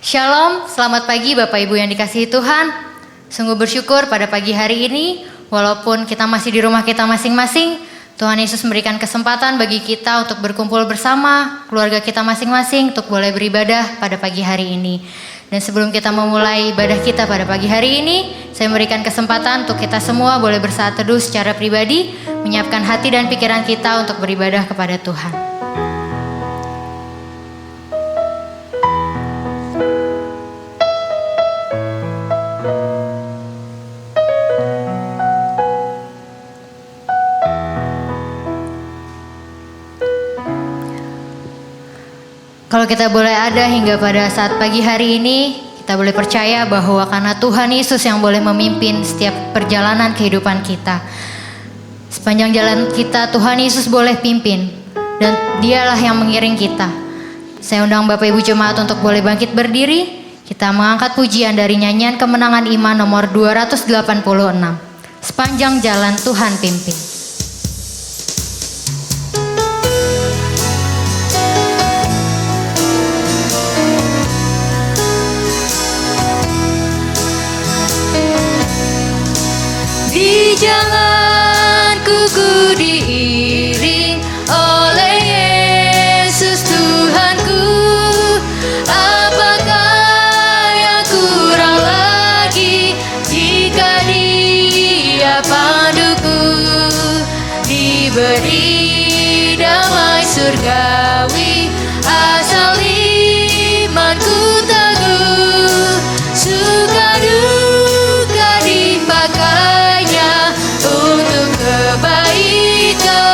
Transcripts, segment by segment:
Shalom, selamat pagi Bapak Ibu yang dikasihi Tuhan. Sungguh bersyukur pada pagi hari ini, walaupun kita masih di rumah kita masing-masing, Tuhan Yesus memberikan kesempatan bagi kita untuk berkumpul bersama keluarga kita masing-masing untuk boleh beribadah pada pagi hari ini. Dan sebelum kita memulai ibadah kita pada pagi hari ini, saya memberikan kesempatan untuk kita semua boleh bersaat teduh secara pribadi, menyiapkan hati dan pikiran kita untuk beribadah kepada Tuhan. Kalau kita boleh ada hingga pada saat pagi hari ini, kita boleh percaya bahwa karena Tuhan Yesus yang boleh memimpin setiap perjalanan kehidupan kita. Sepanjang jalan kita, Tuhan Yesus boleh pimpin, dan Dialah yang mengiring kita. Saya undang Bapak Ibu Jemaat untuk boleh bangkit berdiri. Kita mengangkat pujian dari nyanyian Kemenangan Iman nomor 286. Sepanjang jalan Tuhan pimpin. Di jalanku ku diiring oleh Yesus Tuhanku. Apakah yang kurang lagi jika Dia panduku? Diberi damai surgawi asal imanku teguh. Suka duka dipakainya untuk kebaikan.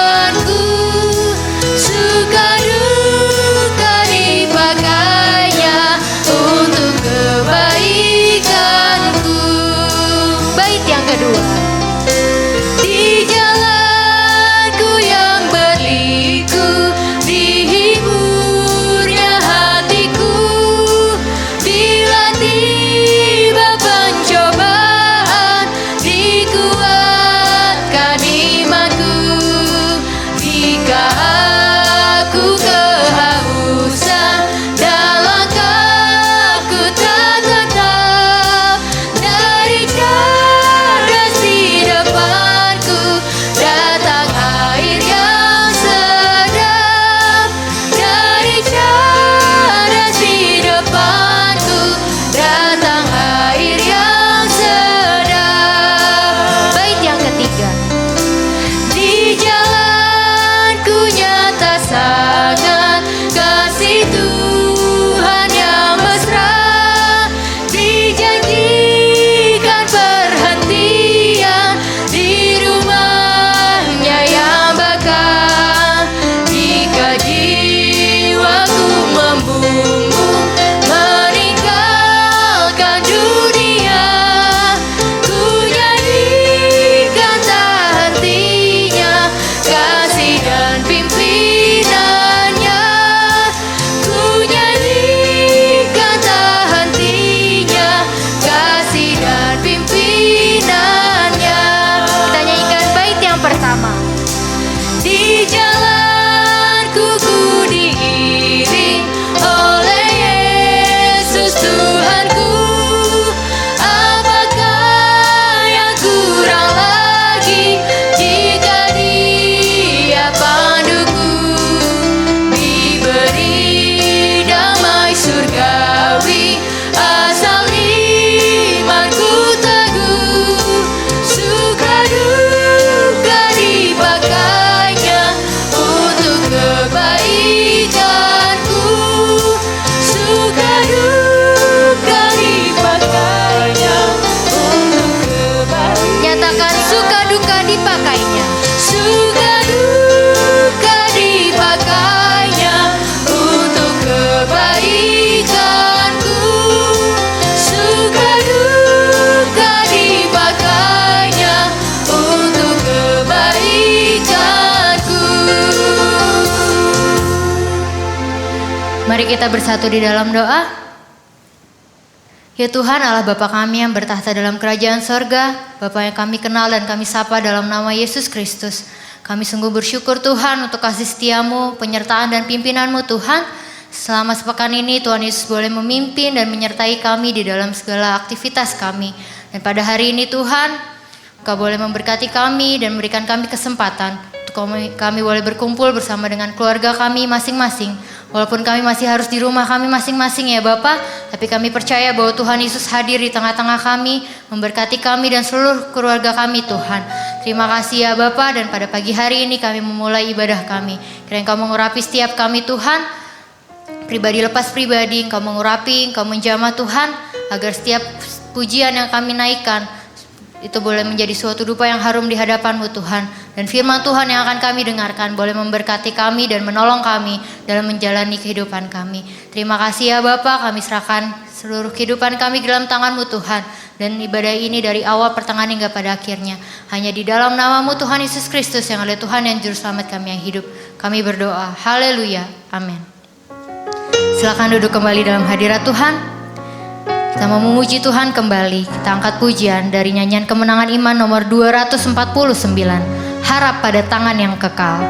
Mari kita bersatu di dalam doa. Ya Tuhan Allah Bapa kami yang bertahta dalam kerajaan sorga, Bapa yang kami kenal dan kami sapa dalam nama Yesus Kristus. Kami sungguh bersyukur Tuhan untuk kasih setiamu, penyertaan dan pimpinanmu Tuhan. Selama sepekan ini Tuhan Yesus boleh memimpin dan menyertai kami di dalam segala aktivitas kami. Dan pada hari ini Tuhan, Engkau boleh memberkati kami dan memberikan kami kesempatan untuk kami boleh berkumpul bersama dengan keluarga kami masing-masing. Walaupun kami masih harus di rumah kami masing-masing ya Bapa, tapi kami percaya bahwa Tuhan Yesus hadir di tengah-tengah kami, memberkati kami dan seluruh keluarga kami Tuhan. Terima kasih ya Bapa, dan pada pagi hari ini kami memulai ibadah kami. Kiranya Engkau mengurapi setiap kami Tuhan, pribadi lepas pribadi, Engkau mengurapi, Engkau menjamah Tuhan, agar setiap pujian yang kami naikkan itu boleh menjadi suatu dupa yang harum di hadapan-Mu Tuhan. Dan firman Tuhan yang akan kami dengarkan boleh memberkati kami dan menolong kami dalam menjalani kehidupan kami. Terima kasih ya Bapa, kami serahkan seluruh kehidupan kami dalam tangan-Mu Tuhan. Dan ibadah ini dari awal pertengahan hingga pada akhirnya hanya di dalam nama-Mu Tuhan Yesus Kristus yang adalah Tuhan dan Juru Selamat kami yang hidup. Kami berdoa, haleluya, amin. Silakan duduk kembali dalam hadirat Tuhan. Kita mau memuji Tuhan kembali. Kita angkat pujian dari nyanyian Kemenangan Iman nomor 249. Harap pada tangan yang kekal.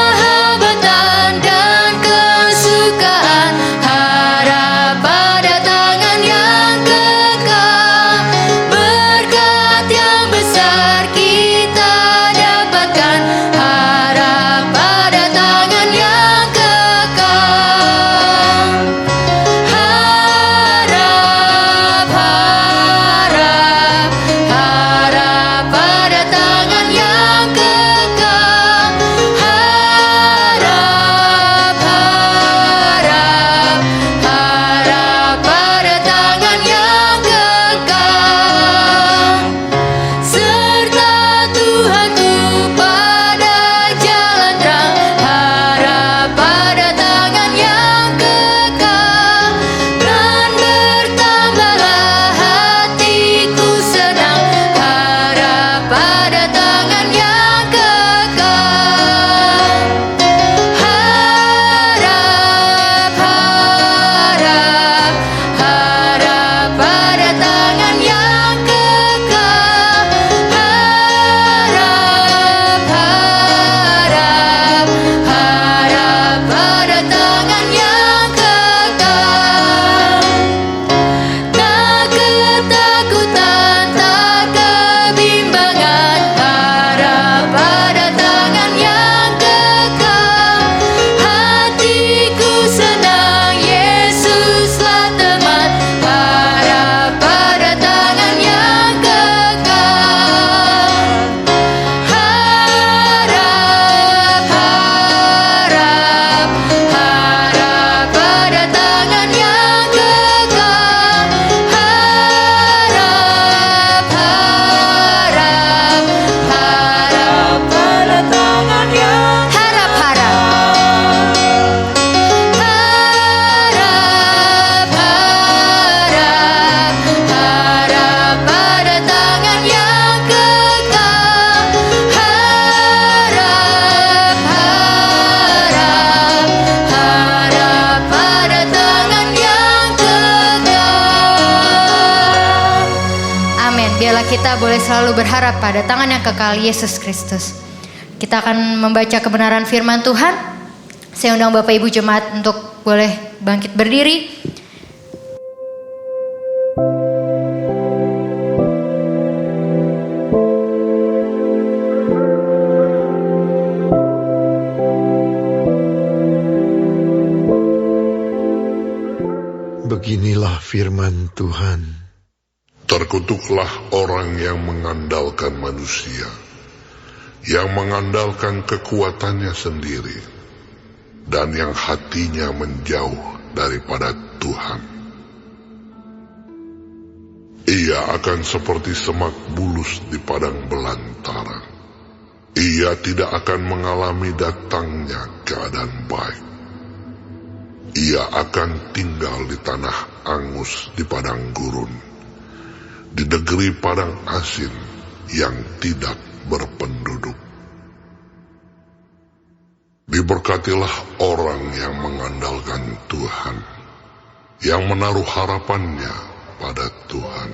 Persahabatan dan kesukaan, harap pada tangan yang kekal. Berkat yang besar kita dapatkan, harap pada tangan yang kekal. Harap, harap, harap pada tangan yang kekal. Harap, harap, harap pada tangan yang kekal. Serta Tuhanku pada jalan terang, harap pada tangan yang kekal. Dan bertambahlah hatiku senang, harap pada tangan yang kekal. Harap, harap, harap pada tangan yang kekal. Harap, harap, harap pada tangan yang kekal. Tak ketakutan, tak kebimbangan, harap pada tangan yang kekal. Hatiku senang, Yesuslah teman, harap pada tangan yang kekal. Harap, harap, harap pada tangan yang kekal. Harap, harap, harap pada tangan yang Harap, harap. harap, harap, harap pada tangan yang kekal. Harap, harap, harap pada tangan yang kekal. Amin. Biarlah kita boleh selalu berharap pada tangan yang kekal Yesus Kristus. Kita akan membaca kebenaran firman Tuhan. Saya undang Bapak Ibu Jemaat untuk boleh bangkit berdiri. Beginilah firman Tuhan. Terkutuklah orang yang mengandalkan manusia, yang mengandalkan kekuatannya sendiri, dan yang hatinya menjauh daripada Tuhan. Ia akan seperti semak bulus di padang belantara. Ia tidak akan mengalami datangnya keadaan baik. Ia akan tinggal di tanah angus di padang gurun, di negeri padang asin yang tidak berpenduduk. Diberkatilah orang yang mengandalkan Tuhan, yang menaruh harapannya pada Tuhan.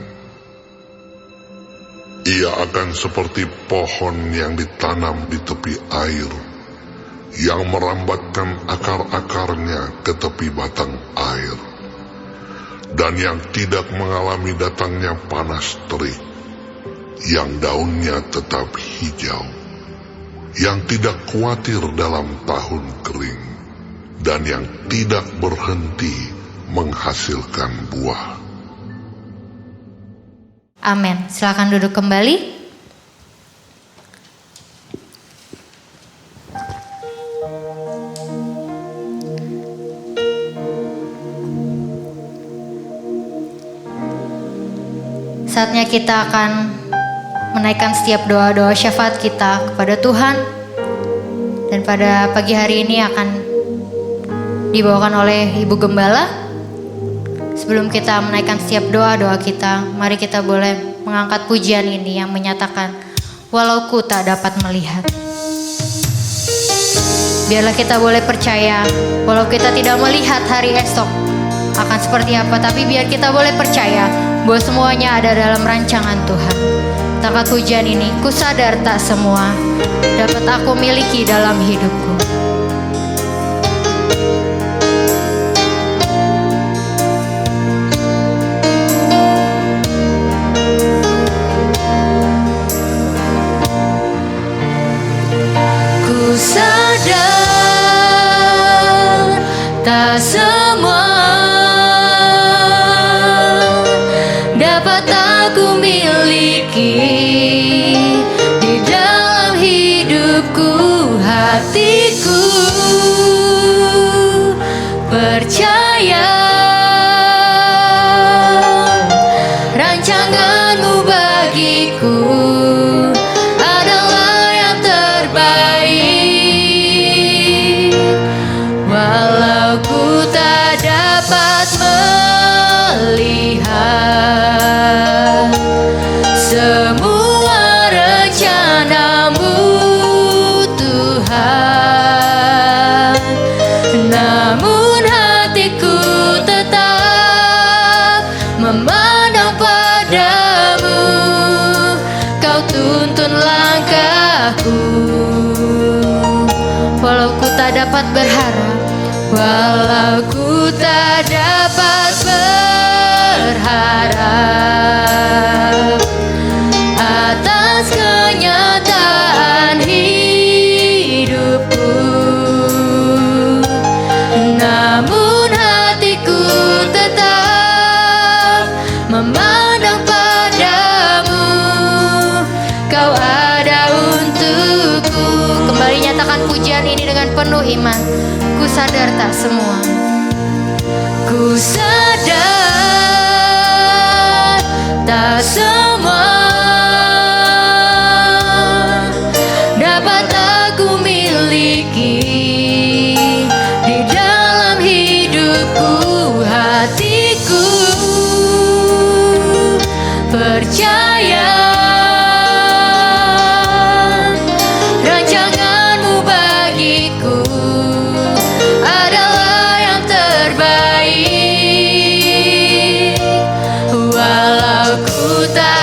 Ia akan seperti pohon yang ditanam di tepi air, yang merambatkan akar-akarnya ke tepi batang air, dan yang tidak mengalami datangnya panas terik, yang daunnya tetap hijau, yang tidak khawatir dalam tahun kering, dan yang tidak berhenti menghasilkan buah. Amin. Silakan duduk kembali. Saatnya kita akan menaikkan setiap doa-doa syafaat kita kepada Tuhan. Dan pada pagi hari ini akan dibawakan oleh Ibu Gembala. Sebelum kita menaikkan setiap doa-doa kita, mari kita boleh mengangkat pujian ini yang menyatakan, walau ku tak dapat melihat. Biarlah kita boleh percaya, walau kita tidak melihat hari esok akan seperti apa, tapi biar kita boleh percaya bahwa semuanya ada dalam rancangan Tuhan. Tangkat pujian ini, ku sadar tak semua dapat aku miliki dalam hidupku. Ku sadar tak semua dapat aku miliki di dalam hidupku. Hatiku percaya rancanganmu bagiku adalah yang terbaik. Walau ku tak dapat melihat semua rencanamu Tuhan, namun hatiku tetap memandang padamu. Kau tuntun langkahku, Walau ku tak dapat berharap, walau ku tak dapat berharap atas kenyataan hidupku, namun hatiku tetap memandang padamu. Kau ada untukku. kembali nyatakan pujian ini dengan penuh iman. Ku sadar tak semua. Ku sadar tak semua dapat aku miliki di dalam hidupku. Hatiku percaya rancanganmu bagiku adalah yang terbaik. Walau ku tak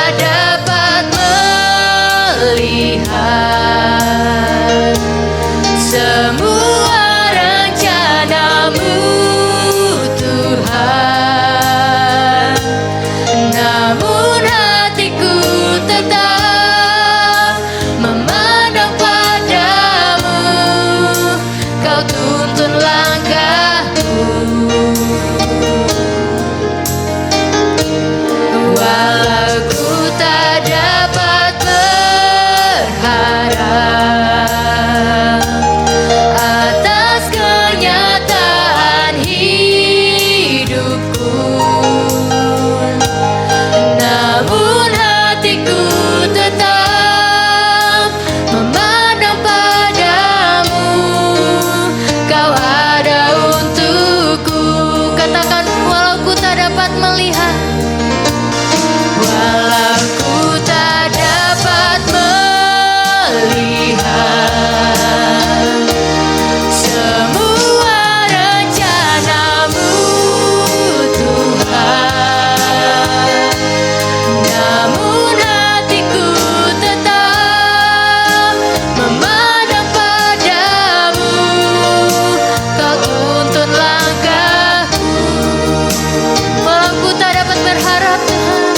berharap Tuhan,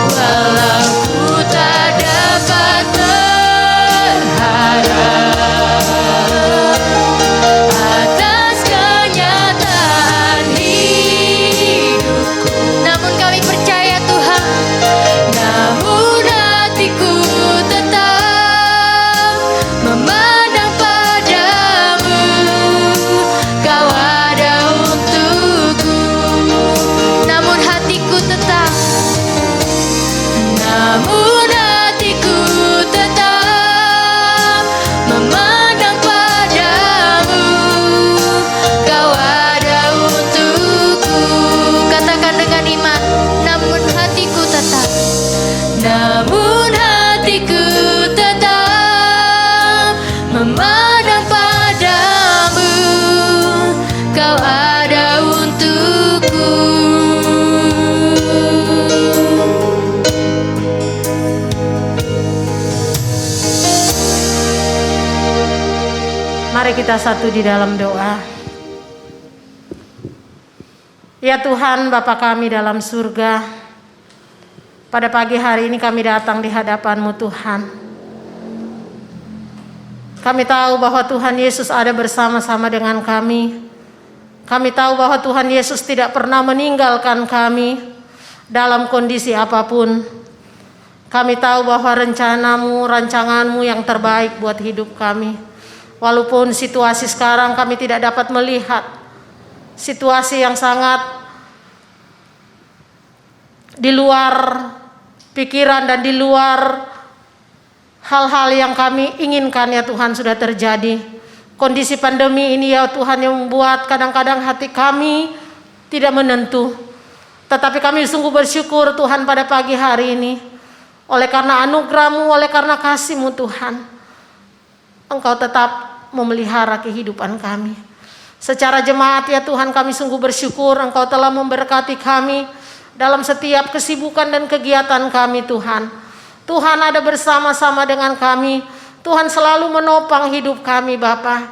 walau ku tak dapat berharap atas kenyataan hidupku. Namun kami percaya Tuhan, Namun hatiku tetap memandang padamu, Kau ada untukku. namun hatiku tetap Namun hatiku tetap memandang padamu, Kau ada untukku. katakan dengan iman, namun hatiku tetap Namun hatiku tetap memandang padamu, Kau ada untukku. Mari kita satu di dalam doa. Ya Tuhan, Bapa kami dalam surga, pada pagi hari ini kami datang di hadapan-Mu Tuhan. Kami tahu bahwa Tuhan Yesus ada bersama-sama dengan kami. Kami tahu bahwa Tuhan Yesus tidak pernah meninggalkan kami dalam kondisi apapun. Kami tahu bahwa rencana-Mu, rancangan-Mu yang terbaik buat hidup kami. Walaupun situasi sekarang kami tidak dapat melihat situasi yang sangat di luar pikiran dan di luar hal-hal yang kami inginkan ya Tuhan sudah terjadi. Kondisi pandemi ini ya Tuhan yang membuat kadang-kadang hati kami tidak menentu. Tetapi kami sungguh bersyukur Tuhan pada pagi hari ini. Oleh karena anugerah-Mu, oleh karena kasih-Mu Tuhan, Engkau tetap memelihara kehidupan kami. Secara jemaat ya Tuhan kami sungguh bersyukur Engkau telah memberkati kami dalam setiap kesibukan dan kegiatan kami Tuhan. Tuhan ada bersama-sama dengan kami. Tuhan selalu menopang hidup kami Bapa,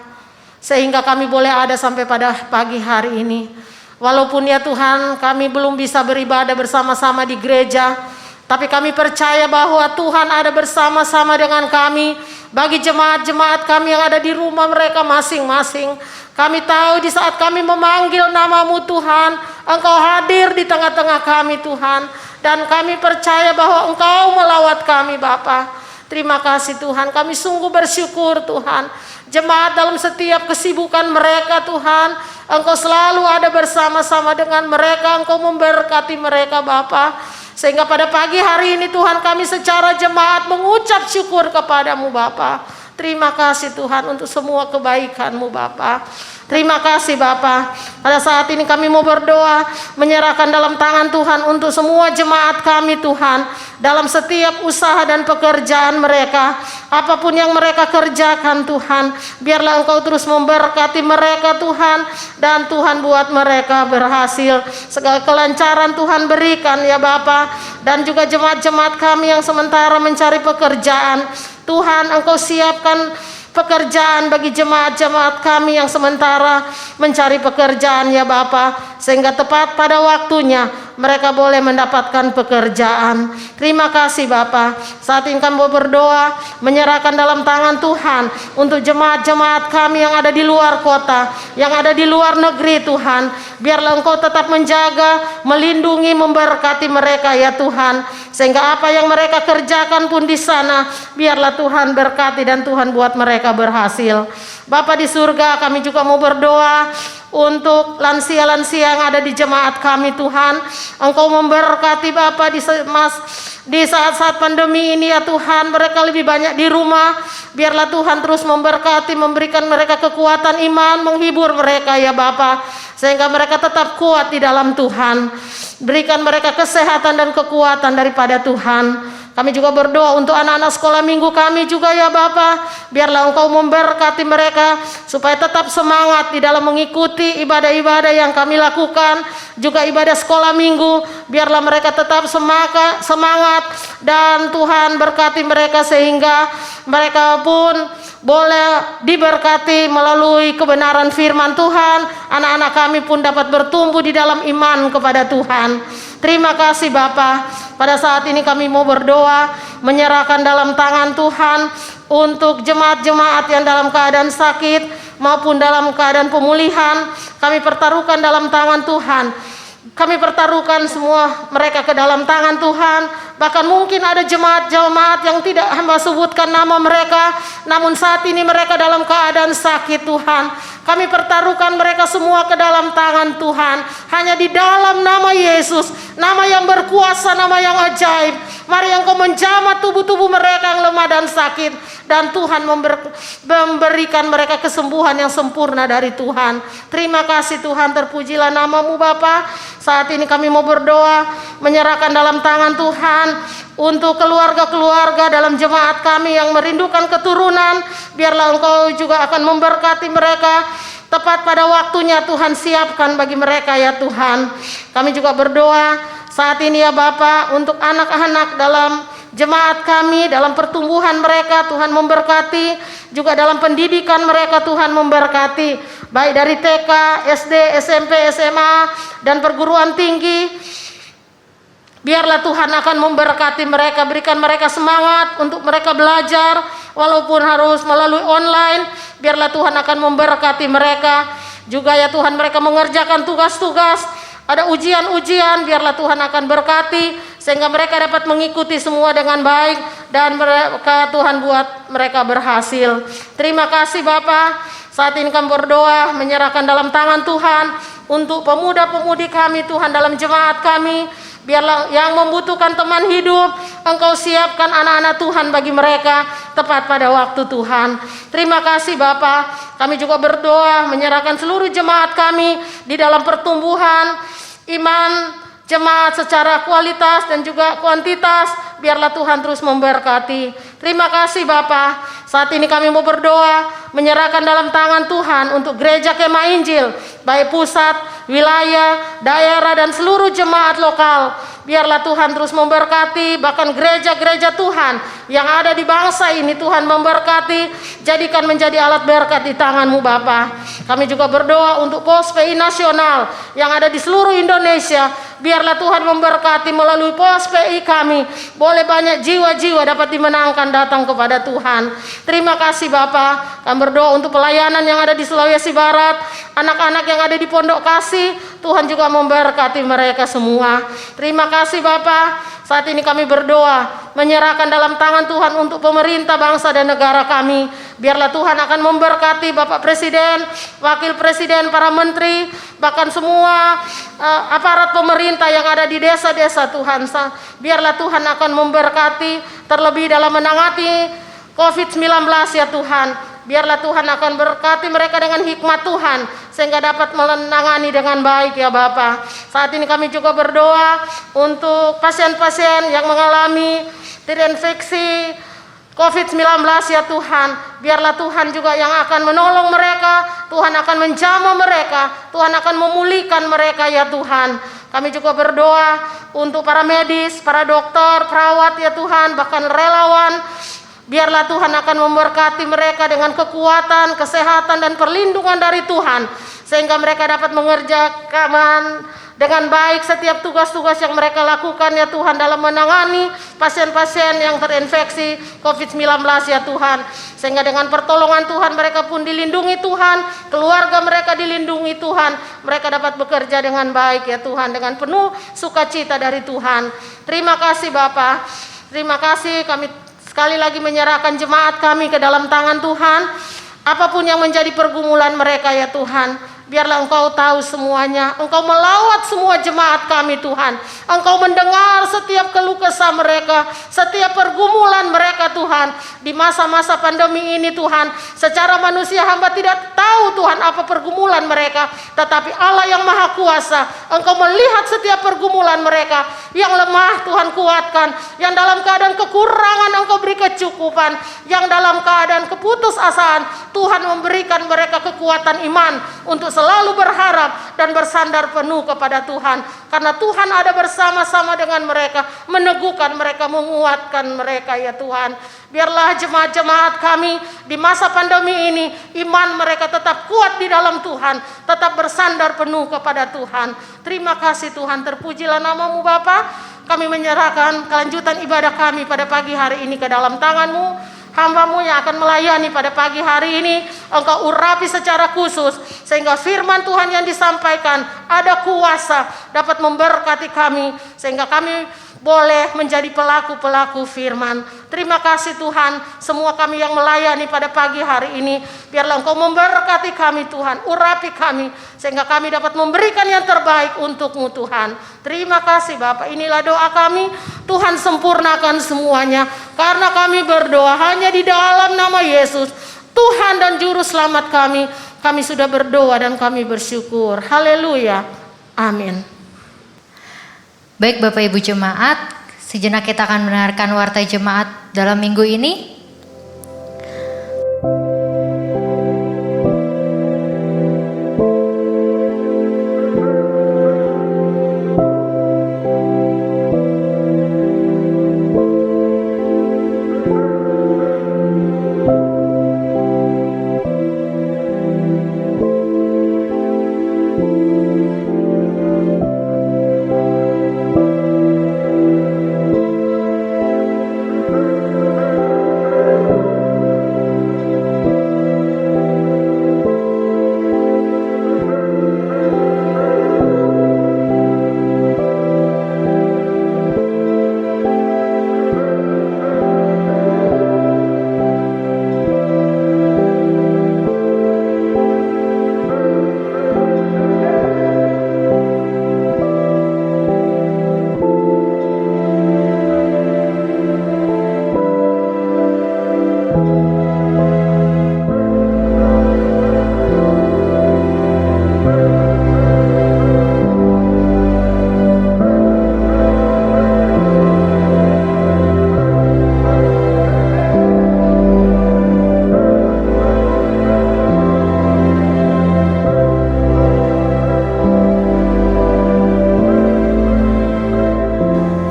sehingga kami boleh ada sampai pada pagi hari ini. Walaupun ya Tuhan kami belum bisa beribadah bersama-sama di gereja, tapi kami percaya bahwa Tuhan ada bersama-sama dengan kami. Bagi jemaat-jemaat kami yang ada di rumah mereka masing-masing, kami tahu di saat kami memanggil nama-Mu Tuhan, Engkau hadir di tengah-tengah kami Tuhan. Dan kami percaya bahwa Engkau melawat kami Bapa. Terima kasih Tuhan, kami sungguh bersyukur Tuhan. Jemaat dalam setiap kesibukan mereka Tuhan, Engkau selalu ada bersama-sama dengan mereka. Engkau memberkati mereka Bapa. Sehingga pada pagi hari ini Tuhan kami secara jemaat mengucap syukur kepadamu Bapa. Terima kasih Tuhan untuk semua kebaikan-Mu Bapa. Terima kasih Bapa. Pada saat ini kami mau berdoa, menyerahkan dalam tangan Tuhan untuk semua jemaat kami Tuhan, dalam setiap usaha dan pekerjaan mereka, apapun yang mereka kerjakan Tuhan, biarlah Engkau terus memberkati mereka Tuhan, dan Tuhan buat mereka berhasil. Segala kelancaran Tuhan berikan ya Bapa. Dan juga jemaat-jemaat kami yang sementara mencari pekerjaan, Tuhan Engkau siapkan pekerjaan bagi jemaat-jemaat kami yang sementara mencari pekerjaan ya Bapa, sehingga tepat pada waktunya mereka boleh mendapatkan pekerjaan. Terima kasih Bapa. Saat ini kami mau berdoa, menyerahkan dalam tangan Tuhan untuk jemaat-jemaat kami yang ada di luar kota, yang ada di luar negeri Tuhan. Biarlah Engkau tetap menjaga, melindungi, memberkati mereka ya Tuhan, sehingga apa yang mereka kerjakan pun di sana, biarlah Tuhan berkati dan Tuhan buat mereka berhasil. Bapa di surga, kami juga mau berdoa untuk lansia-lansia yang ada di jemaat kami Tuhan. Engkau memberkati Bapa di saat-saat pandemi ini ya Tuhan. Mereka lebih banyak di rumah. Biarlah Tuhan terus memberkati, memberikan mereka kekuatan iman, menghibur mereka ya Bapa, sehingga mereka tetap kuat di dalam Tuhan. Berikan mereka kesehatan dan kekuatan daripada Tuhan. Kami juga berdoa untuk anak-anak sekolah minggu kami juga ya Bapa. Biarlah Engkau memberkati mereka supaya tetap semangat di dalam mengikuti ibadah-ibadah yang kami lakukan, juga ibadah sekolah minggu. Biarlah mereka tetap semangat dan Tuhan berkati mereka sehingga mereka pun boleh diberkati melalui kebenaran firman Tuhan. Anak-anak kami pun dapat bertumbuh di dalam iman kepada Tuhan. Terima kasih Bapa. Pada saat ini kami mau berdoa, menyerahkan dalam tangan Tuhan untuk jemaat-jemaat yang dalam keadaan sakit maupun dalam keadaan pemulihan. Kami pertaruhkan dalam tangan Tuhan. Kami pertaruhkan semua mereka ke dalam tangan Tuhan. Bahkan mungkin ada jemaat-jemaat yang tidak hamba sebutkan nama mereka, namun saat ini mereka dalam keadaan sakit Tuhan. Kami pertaruhkan mereka semua ke dalam tangan Tuhan. Hanya di dalam nama Yesus, nama yang berkuasa, nama yang ajaib. Mari Engkau menjamah tubuh-tubuh mereka yang lemah dan sakit. Dan Tuhan memberikan mereka kesembuhan yang sempurna dari Tuhan. Terima kasih Tuhan, terpujilah namamu Bapa. Saat ini kami mau berdoa, menyerahkan dalam tangan Tuhan untuk keluarga-keluarga dalam jemaat kami yang merindukan keturunan. Biarlah Engkau juga akan memberkati mereka. Tepat pada waktunya Tuhan siapkan bagi mereka ya Tuhan. Kami juga berdoa saat ini ya Bapa untuk anak-anak dalam jemaat kami, dalam pertumbuhan mereka Tuhan memberkati, juga dalam pendidikan mereka Tuhan memberkati, baik dari TK, SD, SMP, SMA dan perguruan tinggi. Biarlah Tuhan akan memberkati mereka, berikan mereka semangat untuk mereka belajar walaupun harus melalui online. Biarlah Tuhan akan memberkati mereka. Juga ya Tuhan, mereka mengerjakan tugas-tugas, ada ujian-ujian, biarlah Tuhan akan berkati sehingga mereka dapat mengikuti semua dengan baik dan mereka Tuhan buat mereka berhasil. Terima kasih Bapa. Saat ini kami berdoa, menyerahkan dalam tangan Tuhan untuk pemuda-pemudi kami Tuhan dalam jemaat kami. Biarlah yang membutuhkan teman hidup, Engkau siapkan anak-anak Tuhan bagi mereka tepat pada waktu Tuhan. Terima kasih Bapa. Kami juga berdoa menyerahkan seluruh jemaat kami di dalam pertumbuhan iman jemaat secara kualitas dan juga kuantitas. Biarlah Tuhan terus memberkati. Terima kasih Bapa. Saat ini kami mau berdoa, menyerahkan dalam tangan Tuhan untuk gereja Kemah Injil, baik pusat, wilayah, daerah dan seluruh jemaat lokal. Biarlah Tuhan terus memberkati, bahkan gereja-gereja Tuhan yang ada di bangsa ini Tuhan memberkati, jadikan menjadi alat berkat di tangan-Mu Bapa. Kami juga berdoa untuk pos PI nasional yang ada di seluruh Indonesia. Biarlah Tuhan memberkati melalui pos PI kami. Boleh banyak jiwa-jiwa dapat dimenangkan datang kepada Tuhan. Terima kasih Bapa. Kami berdoa untuk pelayanan yang ada di Sulawesi Barat, anak-anak yang ada di Pondok Kasih. Tuhan juga memberkati mereka semua. Terima kasih Bapa. Saat ini kami berdoa, menyerahkan dalam tangan Tuhan untuk pemerintah bangsa dan negara kami. Biarlah Tuhan akan memberkati Bapak Presiden, Wakil Presiden, para menteri, bahkan semua aparat pemerintah yang ada di desa-desa Tuhan. Biarlah Tuhan akan memberkati, terlebih dalam menangani COVID-19 ya Tuhan. Biarlah Tuhan akan berkati mereka dengan hikmat Tuhan, sehingga dapat menangani dengan baik ya Bapa. Saat ini kami juga berdoa untuk pasien-pasien yang mengalami terinfeksi COVID-19 ya Tuhan. Biarlah Tuhan juga yang akan menolong mereka, Tuhan akan menjamah mereka, Tuhan akan memulihkan mereka ya Tuhan. Kami juga berdoa untuk para medis, para dokter, perawat ya Tuhan, bahkan relawan. Biarlah Tuhan akan memberkati mereka dengan kekuatan, kesehatan dan perlindungan dari Tuhan, sehingga mereka dapat mengerjakan dengan baik setiap tugas-tugas yang mereka lakukan ya Tuhan dalam menangani pasien-pasien yang terinfeksi COVID-19 ya Tuhan. Sehingga dengan pertolongan Tuhan mereka pun dilindungi Tuhan, keluarga mereka dilindungi Tuhan, mereka dapat bekerja dengan baik ya Tuhan, dengan penuh sukacita dari Tuhan. Terima kasih Bapa. Terima kasih, kami sekali lagi menyerahkan jemaat kami ke dalam tangan Tuhan. Apapun yang menjadi pergumulan mereka ya Tuhan, biarlah Engkau tahu semuanya. Engkau melawat semua jemaat kami Tuhan. Engkau mendengar setiap keluh kesah mereka, setiap pergumulan mereka Tuhan. Di masa-masa pandemi ini Tuhan, secara manusia hamba tidak tahu Tuhan apa pergumulan mereka. Tetapi Allah yang Maha Kuasa, Engkau melihat setiap pergumulan mereka. Yang lemah Tuhan kuatkan, yang dalam keadaan kekurangan Engkau beri kecukupan, yang dalam keadaan keputusasaan Tuhan memberikan mereka kekuatan iman untuk selalu berharap dan bersandar penuh kepada Tuhan. Karena Tuhan ada bersama-sama dengan mereka, meneguhkan mereka, menguatkan mereka ya Tuhan. Biarlah jemaat-jemaat kami di masa pandemi ini, iman mereka tetap kuat di dalam Tuhan, tetap bersandar penuh kepada Tuhan. Terima kasih Tuhan, terpujilah nama-Mu Bapa. Kami menyerahkan kelanjutan ibadah kami pada pagi hari ini ke dalam tangan-Mu. Hamba-Mu yang akan melayani pada pagi hari ini, Engkau urapi secara khusus, sehingga firman Tuhan yang disampaikan ada kuasa, dapat memberkati kami, sehingga kami boleh menjadi pelaku-pelaku firman. Terima kasih Tuhan, semua kami yang melayani pada pagi hari ini, biarlah Engkau memberkati kami Tuhan, urapi kami, sehingga kami dapat memberikan yang terbaik untuk-Mu Tuhan. Terima kasih Bapak, inilah doa kami, Tuhan sempurnakan semuanya, karena kami berdoa hanya di dalam nama Yesus, Tuhan dan Juru Selamat kami. Kami sudah berdoa dan kami bersyukur. Haleluya. Amin. Baik Bapak Ibu Jemaat, sejenak kita akan mendengarkan warta jemaat dalam minggu ini.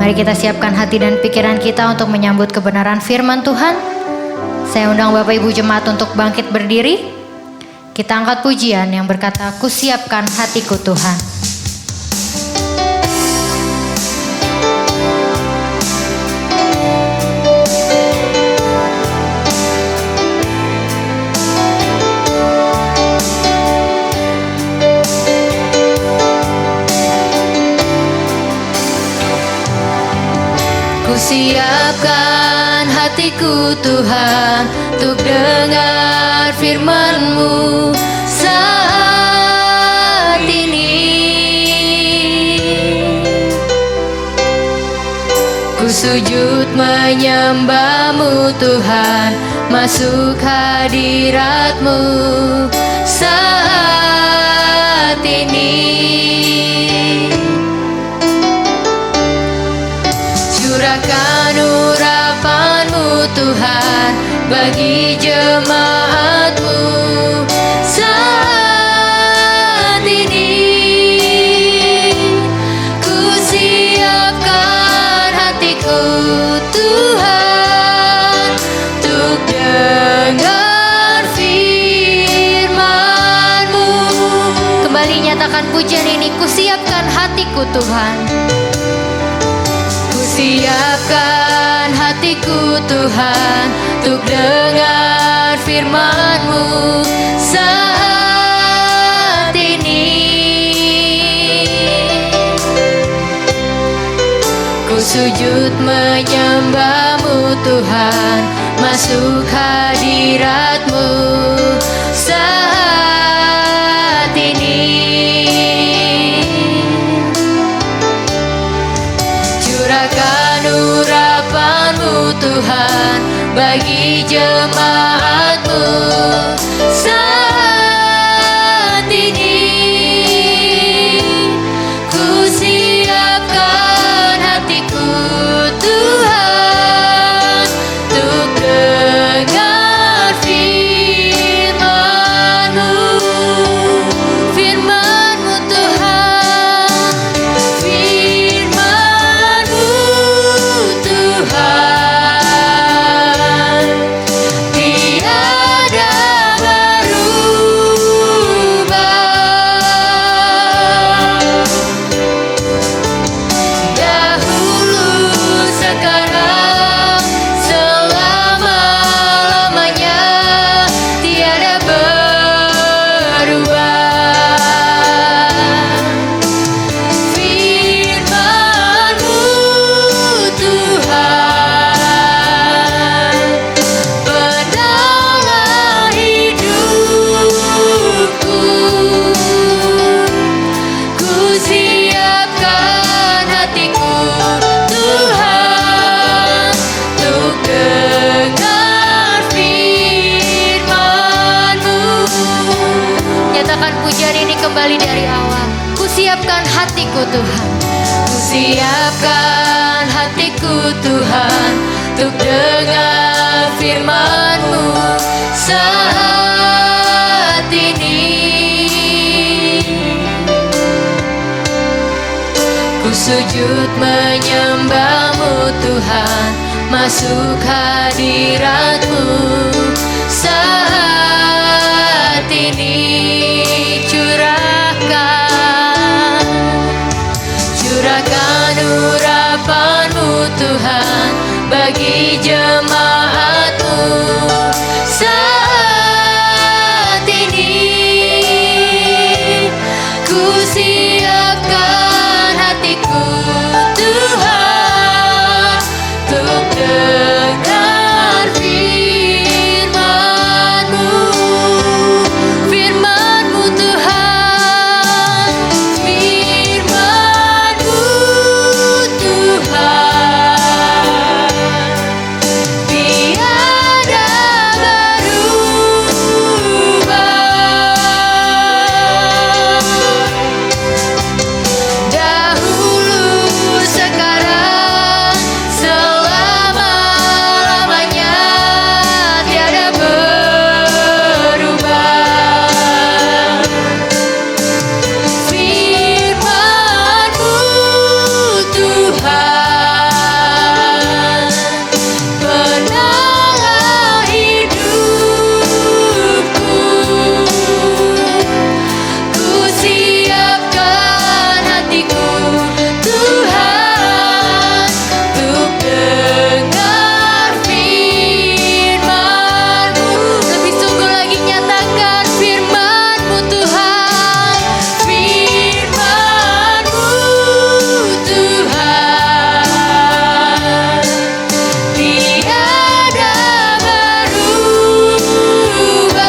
Mari kita siapkan hati dan pikiran kita untuk menyambut kebenaran firman Tuhan. Saya undang Bapak Ibu Jemaat untuk bangkit berdiri. Kita angkat pujian yang berkata, "Kusiapkan hatiku Tuhan." Kusiapkan hatiku Tuhan untuk dengar firman-Mu saat ini. Ku sujud menyembah-Mu Tuhan, masuk hadirat-Mu saat ini. Curahkan urapan-Mu Tuhan bagi jemaat-Mu saat ini. Ku siapkan hatiku Tuhan untuk dengar firman-Mu. Kembali nyatakan pujian ini, "Kusiapkan hatiku Tuhan." Siapkan hatiku Tuhan untuk dengar firman-Mu saat ini. Ku sujud menyembah-Mu Tuhan, masuk hadirat-Mu saat ini. Curahkan urapan-Mu Tuhan bagi jemaat-Mu saat ini. Ku siapkan hatiku Tuhan untuk dengar firman-Mu. hatiku Tuhan. Ku siapkan hatiku Tuhan untuk dengar firman-Mu saat ini. Ku sujud menyembah-Mu Tuhan, masuk hadirat-Mu saat ini. Curahkan urapan-Mu Tuhan bagi jemaat-Mu saat ini. Ku siapkan hatiku Tuhan untuk dengar firman-Mu, firman-Mu Tuhan, firman-Mu Tuhan. Tiada berubah, dahulu, sekarang, selama-lamanya, tiada berubah. Firman-Mu Tuhan, penanglah hidupku. Ku siapkan hatiku Tuhan untuk dengar firman-Mu. Lebih sungguh lagi nyatakan firman-Mu Tuhan, firman-Mu Tuhan. Tiada berubah,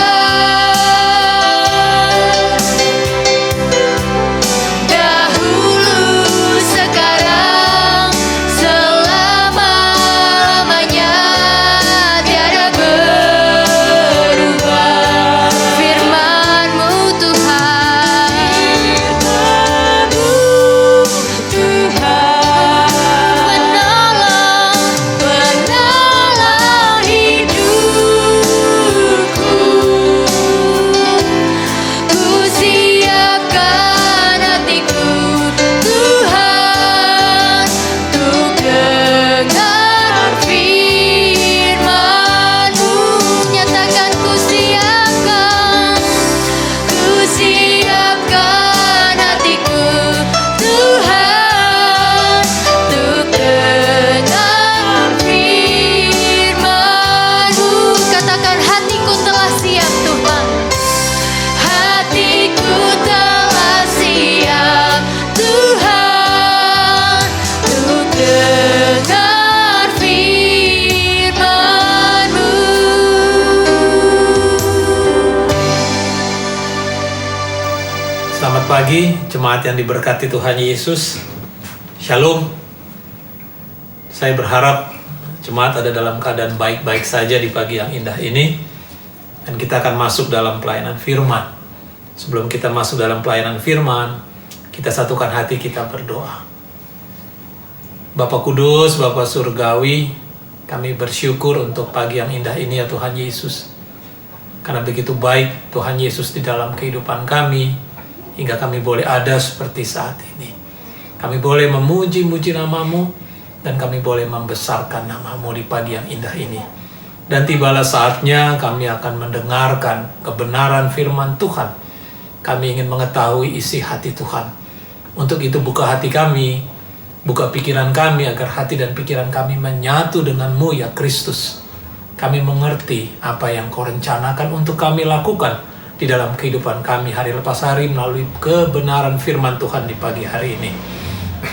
dahulu, sekarang, selama-lamanya, tiada berubah. Firman-Mu Tuhan, firman-Mu Tuhan, penanglah hidupku. Ku siapkan hatiku Tuhan untuk dengar firman-Mu. Nyatakan ku siapkan hatiku Tuhan untuk dengar firman-Mu. Katakan hatiku telah siap Tuhan. Hatiku telah siap Tuhan untuk dengar firman-Mu. Selamat pagi, jemaat yang diberkati Tuhan Yesus. Shalom. Saya berharap jemaat ada dalam keadaan baik-baik saja di pagi yang indah ini. Dan kita akan masuk dalam pelayanan firman. Sebelum kita masuk dalam pelayanan firman, kita satukan hati, kita berdoa. Bapa Kudus, Bapa Surgawi, kami bersyukur untuk pagi yang indah ini ya Tuhan Yesus. Karena begitu baik Tuhan Yesus di dalam kehidupan kami, hingga kami boleh ada seperti saat ini. Kami boleh memuji-muji nama-Mu, dan kami boleh membesarkan nama-Mu di pagi yang indah ini. Dan tibalah saatnya kami akan mendengarkan kebenaran firman Tuhan. Kami ingin mengetahui isi hati Tuhan. Untuk itu buka hati kami, buka pikiran kami agar hati dan pikiran kami menyatu dengan-Mu ya Kristus. Kami mengerti apa yang Kau rencanakan untuk kami lakukan di dalam kehidupan kami hari lepas hari melalui kebenaran firman Tuhan di pagi hari ini.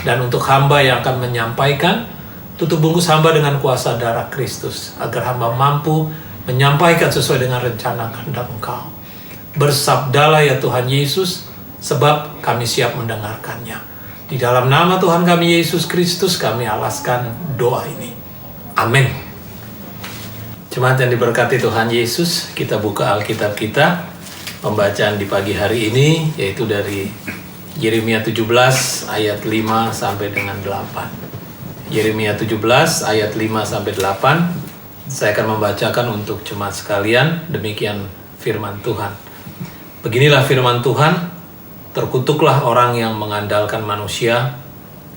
Dan untuk hamba yang akan menyampaikan, tutup bungkus hamba dengan kuasa darah Kristus, agar hamba mampu menyampaikan sesuai dengan rencana kehendak Engkau. Bersabdalah ya Tuhan Yesus, sebab kami siap mendengarkannya. Di dalam nama Tuhan kami Yesus Kristus kami alaskan doa ini. Amin. Jemaat yang diberkati Tuhan Yesus, kita buka Alkitab kita. Pembacaan di pagi hari ini yaitu dari Yeremia 17 ayat 5 sampai dengan 8. Yeremia 17 ayat 5 sampai 8. Saya akan membacakan untuk jemaat sekalian. Demikian firman Tuhan. Beginilah firman Tuhan, terkutuklah orang yang mengandalkan manusia,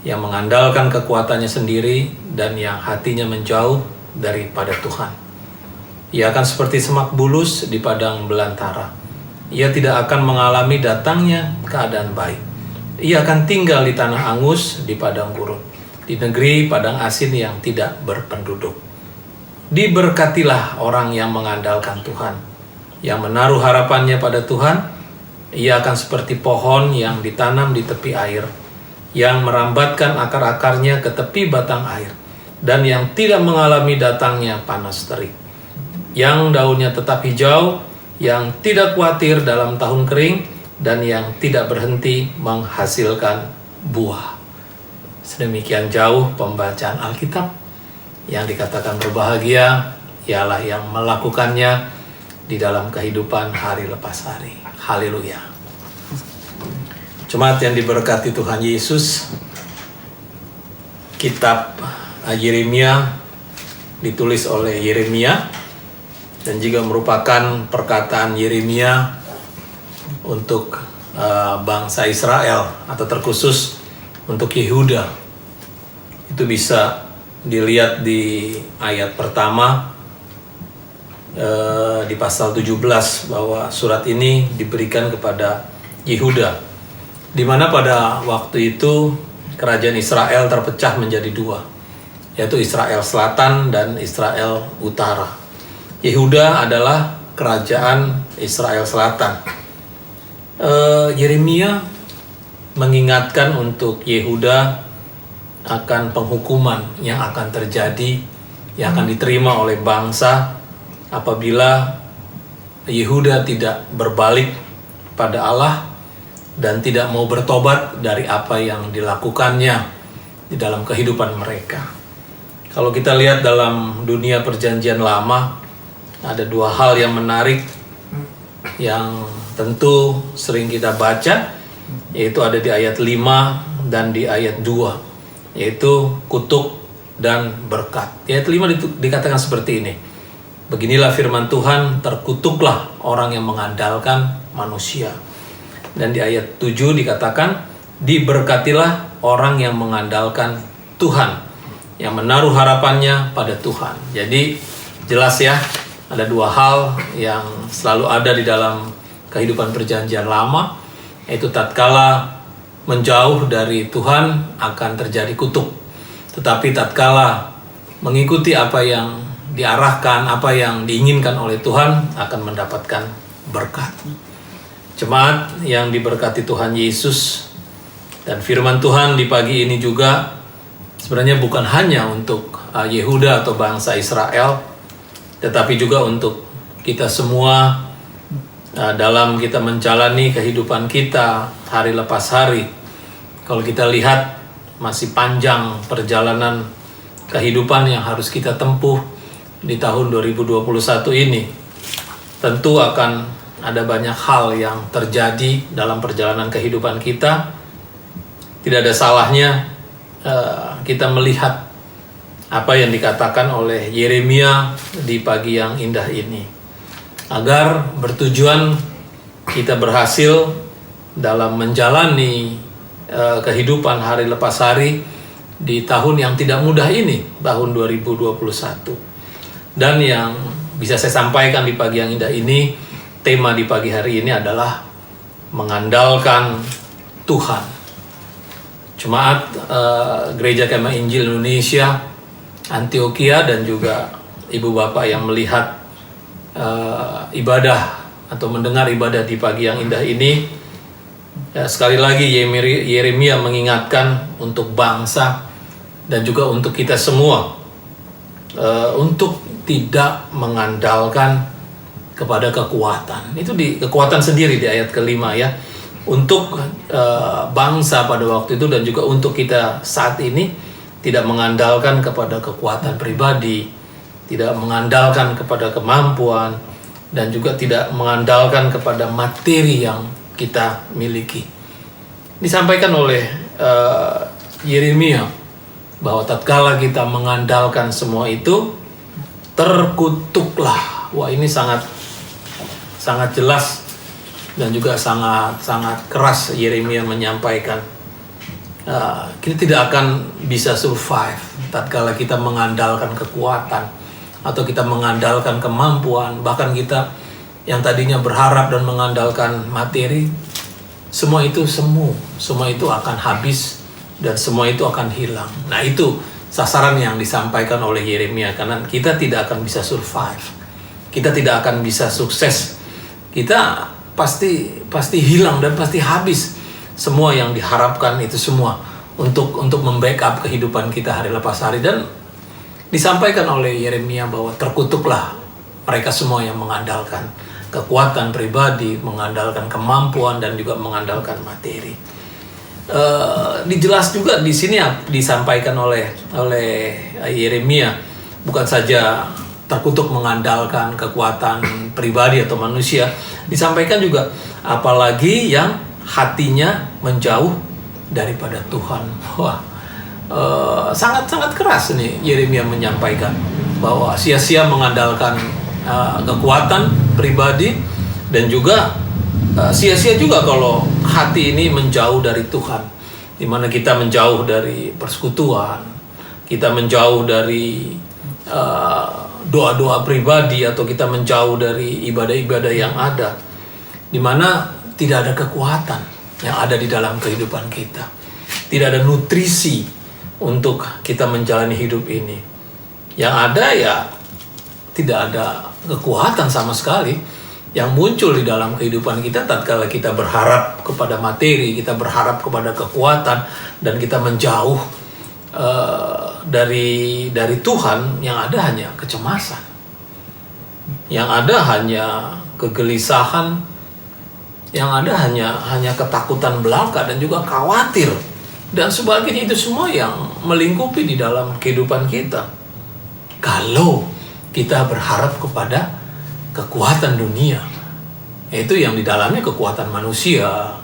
yang mengandalkan kekuatannya sendiri, dan yang hatinya menjauh daripada Tuhan. Ia akan seperti semak bulus di padang belantara. Ia tidak akan mengalami datangnya keadaan baik. Ia akan tinggal di tanah angus, di padang gurun, di negeri padang asin yang tidak berpenduduk. Diberkatilah orang yang mengandalkan Tuhan, yang menaruh harapannya pada Tuhan. Ia akan seperti pohon yang ditanam di tepi air, yang merambatkan akar-akarnya ke tepi batang air, dan yang tidak mengalami datangnya panas terik, yang daunnya tetap hijau, yang tidak khawatir dalam tahun kering, dan yang tidak berhenti menghasilkan buah. Sedemikian jauh pembacaan Alkitab. Yang dikatakan berbahagia ialah yang melakukannya di dalam kehidupan hari lepas hari. Haleluya. Jemaat yang diberkati Tuhan Yesus, kitab Yeremia ditulis oleh Yeremia dan juga merupakan perkataan Yeremia untuk bangsa Israel atau terkhusus untuk Yehuda. Itu bisa dilihat di ayat pertama di pasal 17 bahwa surat ini diberikan kepada Yehuda, di mana pada waktu itu kerajaan Israel terpecah menjadi dua, yaitu Israel Selatan dan Israel Utara. Yehuda adalah kerajaan Israel Selatan. Yeremia mengingatkan untuk Yehuda akan penghukuman yang akan terjadi, yang akan diterima oleh bangsa apabila Yehuda tidak berbalik pada Allah dan tidak mau bertobat dari apa yang dilakukannya di dalam kehidupan mereka. Kalau kita lihat dalam dunia perjanjian lama, ada dua hal yang menarik yang tentu sering kita baca, yaitu ada di ayat 5 dan di ayat 2, yaitu kutuk dan berkat. Di ayat 5 dikatakan seperti ini. Beginilah firman Tuhan, terkutuklah orang yang mengandalkan manusia. Dan di ayat 7 dikatakan, diberkatilah orang yang mengandalkan Tuhan, yang menaruh harapannya pada Tuhan. Jadi jelas ya, ada dua hal yang selalu ada di dalam kehidupan perjanjian lama, yaitu tatkala menjauh dari Tuhan akan terjadi kutuk. Tetapi tatkala mengikuti apa yang diarahkan, apa yang diinginkan oleh Tuhan, akan mendapatkan berkat. Jemaat yang diberkati Tuhan Yesus, dan firman Tuhan di pagi ini juga sebenarnya bukan hanya untuk Yehuda atau bangsa Israel, tetapi juga untuk kita semua dalam kita menjalani kehidupan kita hari lepas hari. Kalau kita lihat masih panjang perjalanan kehidupan yang harus kita tempuh di tahun 2021 ini. Tentu akan ada banyak hal yang terjadi dalam perjalanan kehidupan kita. Tidak ada salahnya kita melihat apa yang dikatakan oleh Yeremia di pagi yang indah ini, agar bertujuan kita berhasil dalam menjalani kehidupan hari lepas hari di tahun yang tidak mudah ini, tahun 2021. Dan yang bisa saya sampaikan di pagi yang indah ini, tema di pagi hari ini adalah mengandalkan Tuhan. Jemaat Gereja Kemah Injil Indonesia Antioquia dan juga ibu bapak yang melihat ibadah atau mendengar ibadah di pagi yang indah ini, sekali lagi Yeremia mengingatkan untuk bangsa dan juga untuk kita semua untuk tidak mengandalkan kepada kekuatan. Itu di kekuatan sendiri di ayat kelima ya. Untuk bangsa pada waktu itu dan juga untuk kita saat ini, tidak mengandalkan kepada kekuatan pribadi, tidak mengandalkan kepada kemampuan, dan juga tidak mengandalkan kepada materi yang kita miliki. disampaikan oleh Yeremia bahwa tatkala kita mengandalkan semua itu, terkutuklah. Wah, ini sangat jelas dan juga sangat keras Yeremia menyampaikan. Kita tidak akan bisa survive tatkala kita mengandalkan kekuatan atau kita mengandalkan kemampuan, bahkan kita yang tadinya berharap dan mengandalkan materi, semua itu semu, semua itu akan habis dan semua itu akan hilang. Nah, itu sasaran yang disampaikan oleh Yeremia, karena kita tidak akan bisa survive, kita tidak akan bisa sukses, kita pasti hilang dan pasti habis semua yang diharapkan itu semua untuk membackup kehidupan kita hari lepas hari. Dan disampaikan oleh Yeremia bahwa terkutuklah mereka semua yang mengandalkan kekuatan pribadi, mengandalkan kemampuan dan juga mengandalkan materi. Dijelas juga di sini disampaikan oleh Yeremia, bukan saja terkutuk mengandalkan kekuatan pribadi atau manusia, disampaikan juga apalagi yang hatinya menjauh daripada Tuhan. Wah, sangat keras nih Yeremia menyampaikan bahwa sia-sia mengandalkan kekuatan pribadi, dan juga sia-sia juga kalau hati ini menjauh dari Tuhan, di mana kita menjauh dari persekutuan, kita menjauh dari doa-doa pribadi, atau kita menjauh dari ibadah-ibadah yang ada, di mana tidak ada kekuatan yang ada di dalam kehidupan kita, tidak ada nutrisi untuk kita menjalani hidup ini. Yang ada ya tidak ada kekuatan sama sekali yang muncul di dalam kehidupan kita tatkala kita berharap kepada materi, kita berharap kepada kekuatan, dan kita menjauh dari Tuhan. Yang ada hanya kecemasan, yang ada hanya kegelisahan, yang ada hanya ketakutan belaka dan juga khawatir dan sebagainya. Itu semua yang melingkupi di dalam kehidupan kita kalau kita berharap kepada kekuatan dunia, yaitu yang di dalamnya kekuatan manusia,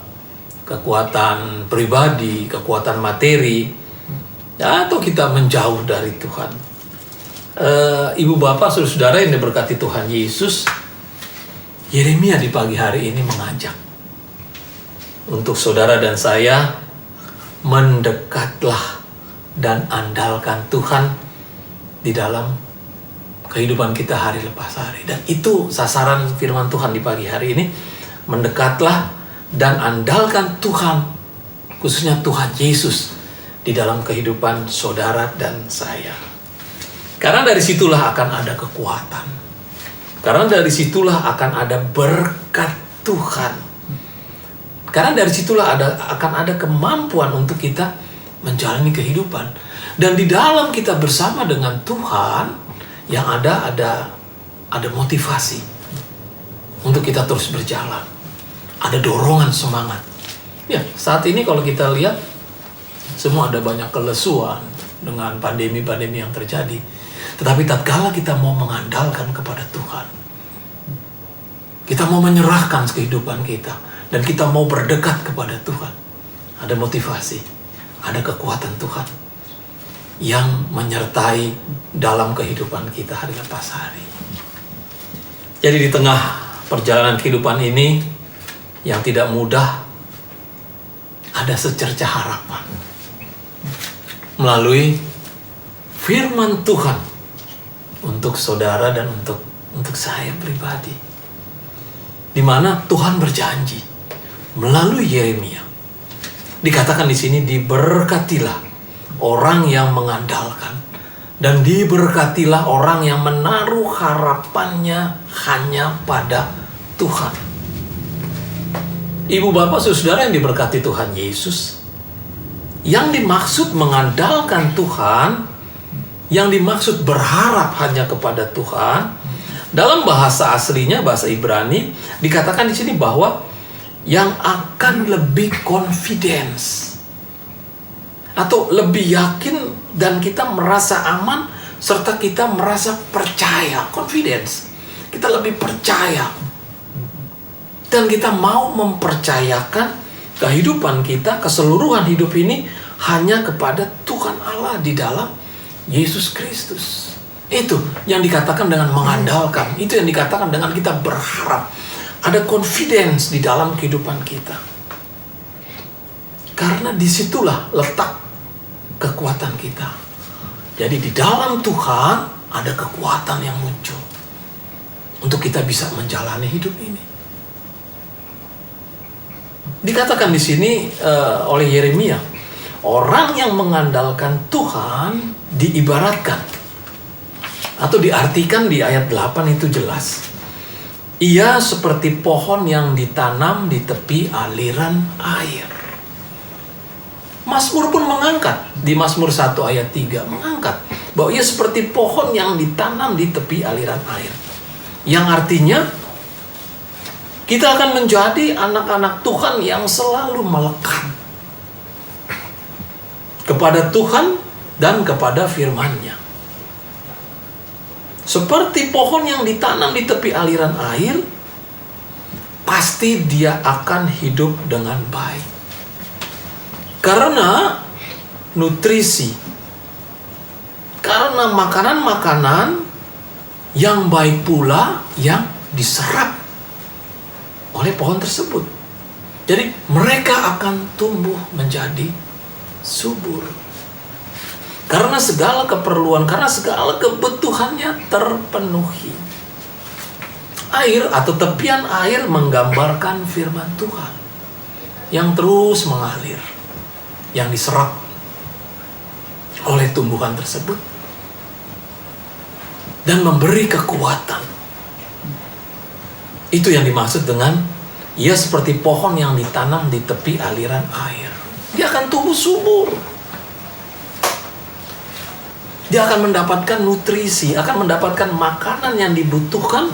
kekuatan pribadi, kekuatan materi, atau kita menjauh dari Tuhan. Ibu bapak, saudara yang diberkati Tuhan Yesus, Yeremia di pagi hari ini mengajak untuk saudara dan saya, mendekatlah dan andalkan Tuhan di dalam kehidupan kita hari lepas hari. Dan itu sasaran firman Tuhan di pagi hari ini. Mendekatlah dan andalkan Tuhan, khususnya Tuhan Yesus, di dalam kehidupan saudara dan saya. Karena dari situlah akan ada kekuatan, karena dari situlah akan ada berkat Tuhan, karena dari situlah akan ada kemampuan untuk kita menjalani kehidupan. Dan di dalam kita bersama dengan Tuhan, yang ada motivasi untuk kita terus berjalan, ada dorongan semangat. Ya, saat ini kalau kita lihat, semua ada banyak kelesuan dengan pandemi-pandemi yang terjadi. Tetapi tatkala kita mau mengandalkan kepada Tuhan, kita mau menyerahkan kehidupan kita, dan kita mau berdekat kepada Tuhan, ada motivasi, ada kekuatan Tuhan yang menyertai dalam kehidupan kita hari lepas hari. Jadi di tengah perjalanan kehidupan ini yang tidak mudah, ada secerca harapan melalui firman Tuhan untuk saudara dan untuk saya pribadi, di mana Tuhan berjanji melalui Yeremia. Dikatakan di sini, diberkatilah orang yang mengandalkan, dan diberkatilah orang yang menaruh harapannya hanya pada Tuhan. Ibu bapak saudara yang diberkati Tuhan Yesus, yang dimaksud mengandalkan Tuhan, yang dimaksud berharap hanya kepada Tuhan, dalam bahasa aslinya, bahasa Ibrani, dikatakan di sini bahwa yang akan lebih confidence, atau lebih yakin, dan kita merasa aman, serta kita merasa percaya, confidence. Kita lebih percaya, dan kita mau mempercayakan kehidupan kita, keseluruhan hidup ini hanya kepada Tuhan Allah di dalam Yesus Kristus. Itu yang dikatakan dengan mengandalkan. Itu yang dikatakan dengan kita berharap. Ada confidence di dalam kehidupan kita. Karena disitulah letak kekuatan kita. Jadi di dalam Tuhan ada kekuatan yang muncul untuk kita bisa menjalani hidup ini. Dikatakan di sini oleh Yeremia, orang yang mengandalkan Tuhan diibaratkan atau diartikan di ayat 8 itu jelas. Ia seperti pohon yang ditanam di tepi aliran air. Mazmur pun mengangkat di Mazmur 1 ayat 3 mengangkat bahwa ia seperti pohon yang ditanam di tepi aliran air. Yang artinya kita akan menjadi anak-anak Tuhan yang selalu melekat kepada Tuhan dan kepada firman-Nya. Seperti pohon yang ditanam di tepi aliran air, pasti dia akan hidup dengan baik. Karena nutrisi, karena makanan-makanan yang baik pula yang diserap oleh pohon tersebut. Jadi mereka akan tumbuh menjadi subur. Karena segala keperluan, karena segala kebutuhannya terpenuhi. Air atau tepian air menggambarkan firman Tuhan yang terus mengalir, yang diserap oleh tumbuhan tersebut dan memberi kekuatan. Itu yang dimaksud dengan ia seperti pohon yang ditanam di tepi aliran air. Dia akan tumbuh subur. Dia akan mendapatkan nutrisi, akan mendapatkan makanan yang dibutuhkan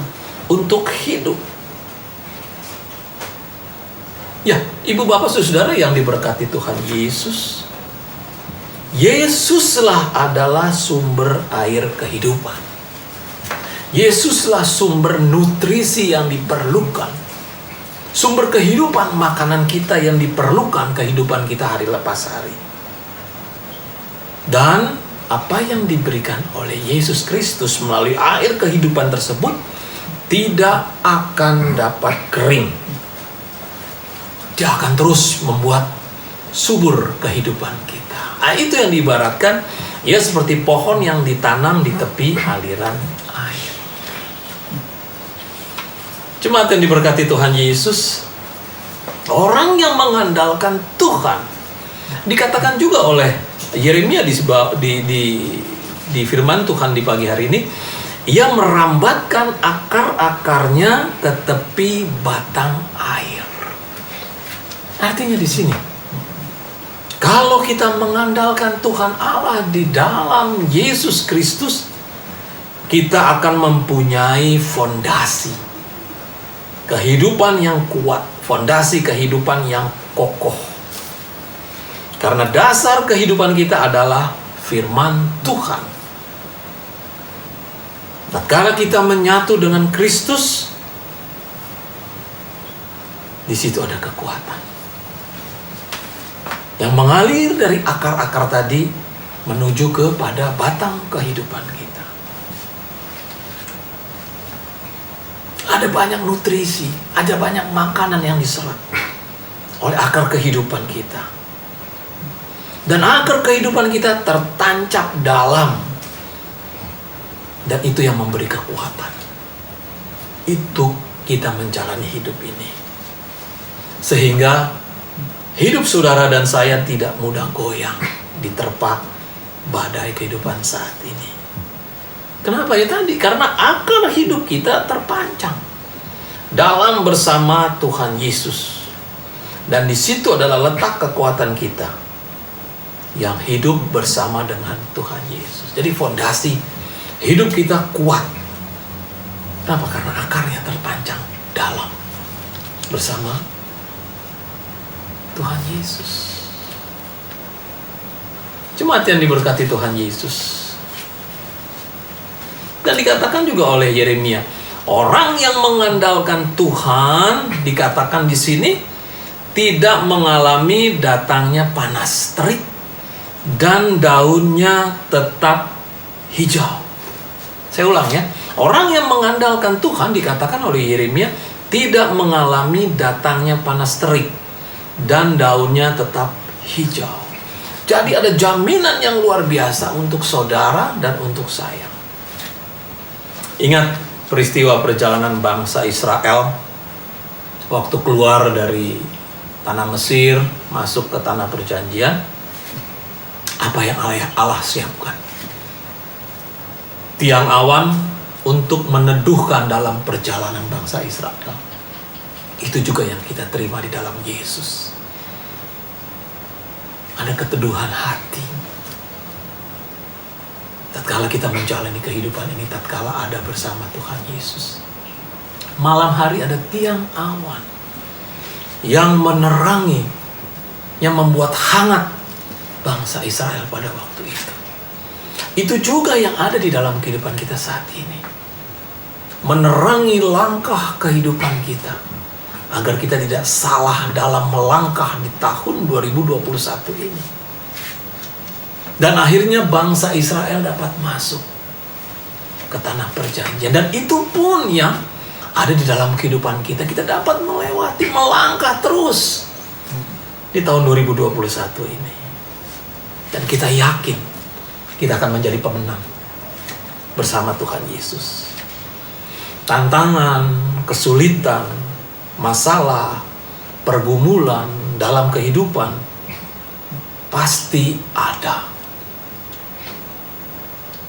untuk hidup. Ya, ibu bapak saudara yang diberkati Tuhan Yesus. Yesuslah adalah sumber air kehidupan. Yesuslah sumber nutrisi yang diperlukan. Sumber kehidupan makanan kita yang diperlukan kehidupan kita hari lepas hari. Dan apa yang diberikan oleh Yesus Kristus melalui air kehidupan tersebut tidak akan dapat kering. Dia akan terus membuat subur kehidupan kita. Nah, itu yang diibaratkan ia seperti pohon yang ditanam di tepi aliran air. Jemaat yang diberkati Tuhan Yesus, orang yang mengandalkan Tuhan, dikatakan juga oleh Yeremia di firman Tuhan di pagi hari ini, ia merambatkan akar-akarnya ke tepi batang air. Artinya di sini, kalau kita mengandalkan Tuhan Allah di dalam Yesus Kristus, kita akan mempunyai fondasi kehidupan yang kuat, fondasi kehidupan yang kokoh. Karena dasar kehidupan kita adalah firman Tuhan. Tatkala kita menyatu dengan Kristus, di situ ada kekuatan yang mengalir dari akar-akar tadi menuju kepada batang kehidupan kita. Ada banyak nutrisi, ada banyak makanan yang diserap oleh akar kehidupan kita. Dan akar kehidupan kita tertancap dalam. Dan itu yang memberi kekuatan. Itu kita menjalani hidup ini. Sehingga hidup saudara dan saya tidak mudah goyang diterpa badai kehidupan saat ini. Kenapa ya tadi? Karena akar hidup kita terpancang dalam bersama Tuhan Yesus. Dan di situ adalah letak kekuatan kita yang hidup bersama dengan Tuhan Yesus. Jadi fondasi hidup kita kuat. Kenapa? Karena akarnya terpancang dalam bersama Tuhan Yesus. Jemaat yang diberkati Tuhan Yesus. Dan dikatakan juga oleh Yeremia, orang yang mengandalkan Tuhan, dikatakan di sini, tidak mengalami datangnya panas terik, dan daunnya tetap hijau. Saya ulang ya, orang yang mengandalkan Tuhan dikatakan oleh Yeremia tidak mengalami datangnya panas terik dan daunnya tetap hijau. Jadi ada jaminan yang luar biasa untuk saudara dan untuk saya. Ingat peristiwa perjalanan bangsa Israel waktu keluar dari tanah Mesir masuk ke tanah perjanjian. Apa yang Allah siapkan? Tiang awan untuk meneduhkan dalam perjalanan bangsa Israel. Itu juga yang kita terima di dalam Yesus. Ada keteduhan hati. Tatkala kita menjalani kehidupan ini, tatkala ada bersama Tuhan Yesus. Malam hari ada tiang awan yang menerangi, yang membuat hangat bangsa Israel pada waktu itu. Itu juga yang ada di dalam kehidupan kita saat ini. Menerangi langkah kehidupan kita, agar kita tidak salah dalam melangkah di tahun 2021 ini. Dan akhirnya bangsa Israel dapat masuk ke tanah perjanjian. Dan itu pun yang ada di dalam kehidupan kita. Kita dapat melewati, melangkah terus di tahun 2021 ini. Dan kita yakin kita akan menjadi pemenang bersama Tuhan Yesus. Tantangan, kesulitan, masalah, pergumulan dalam kehidupan pasti ada.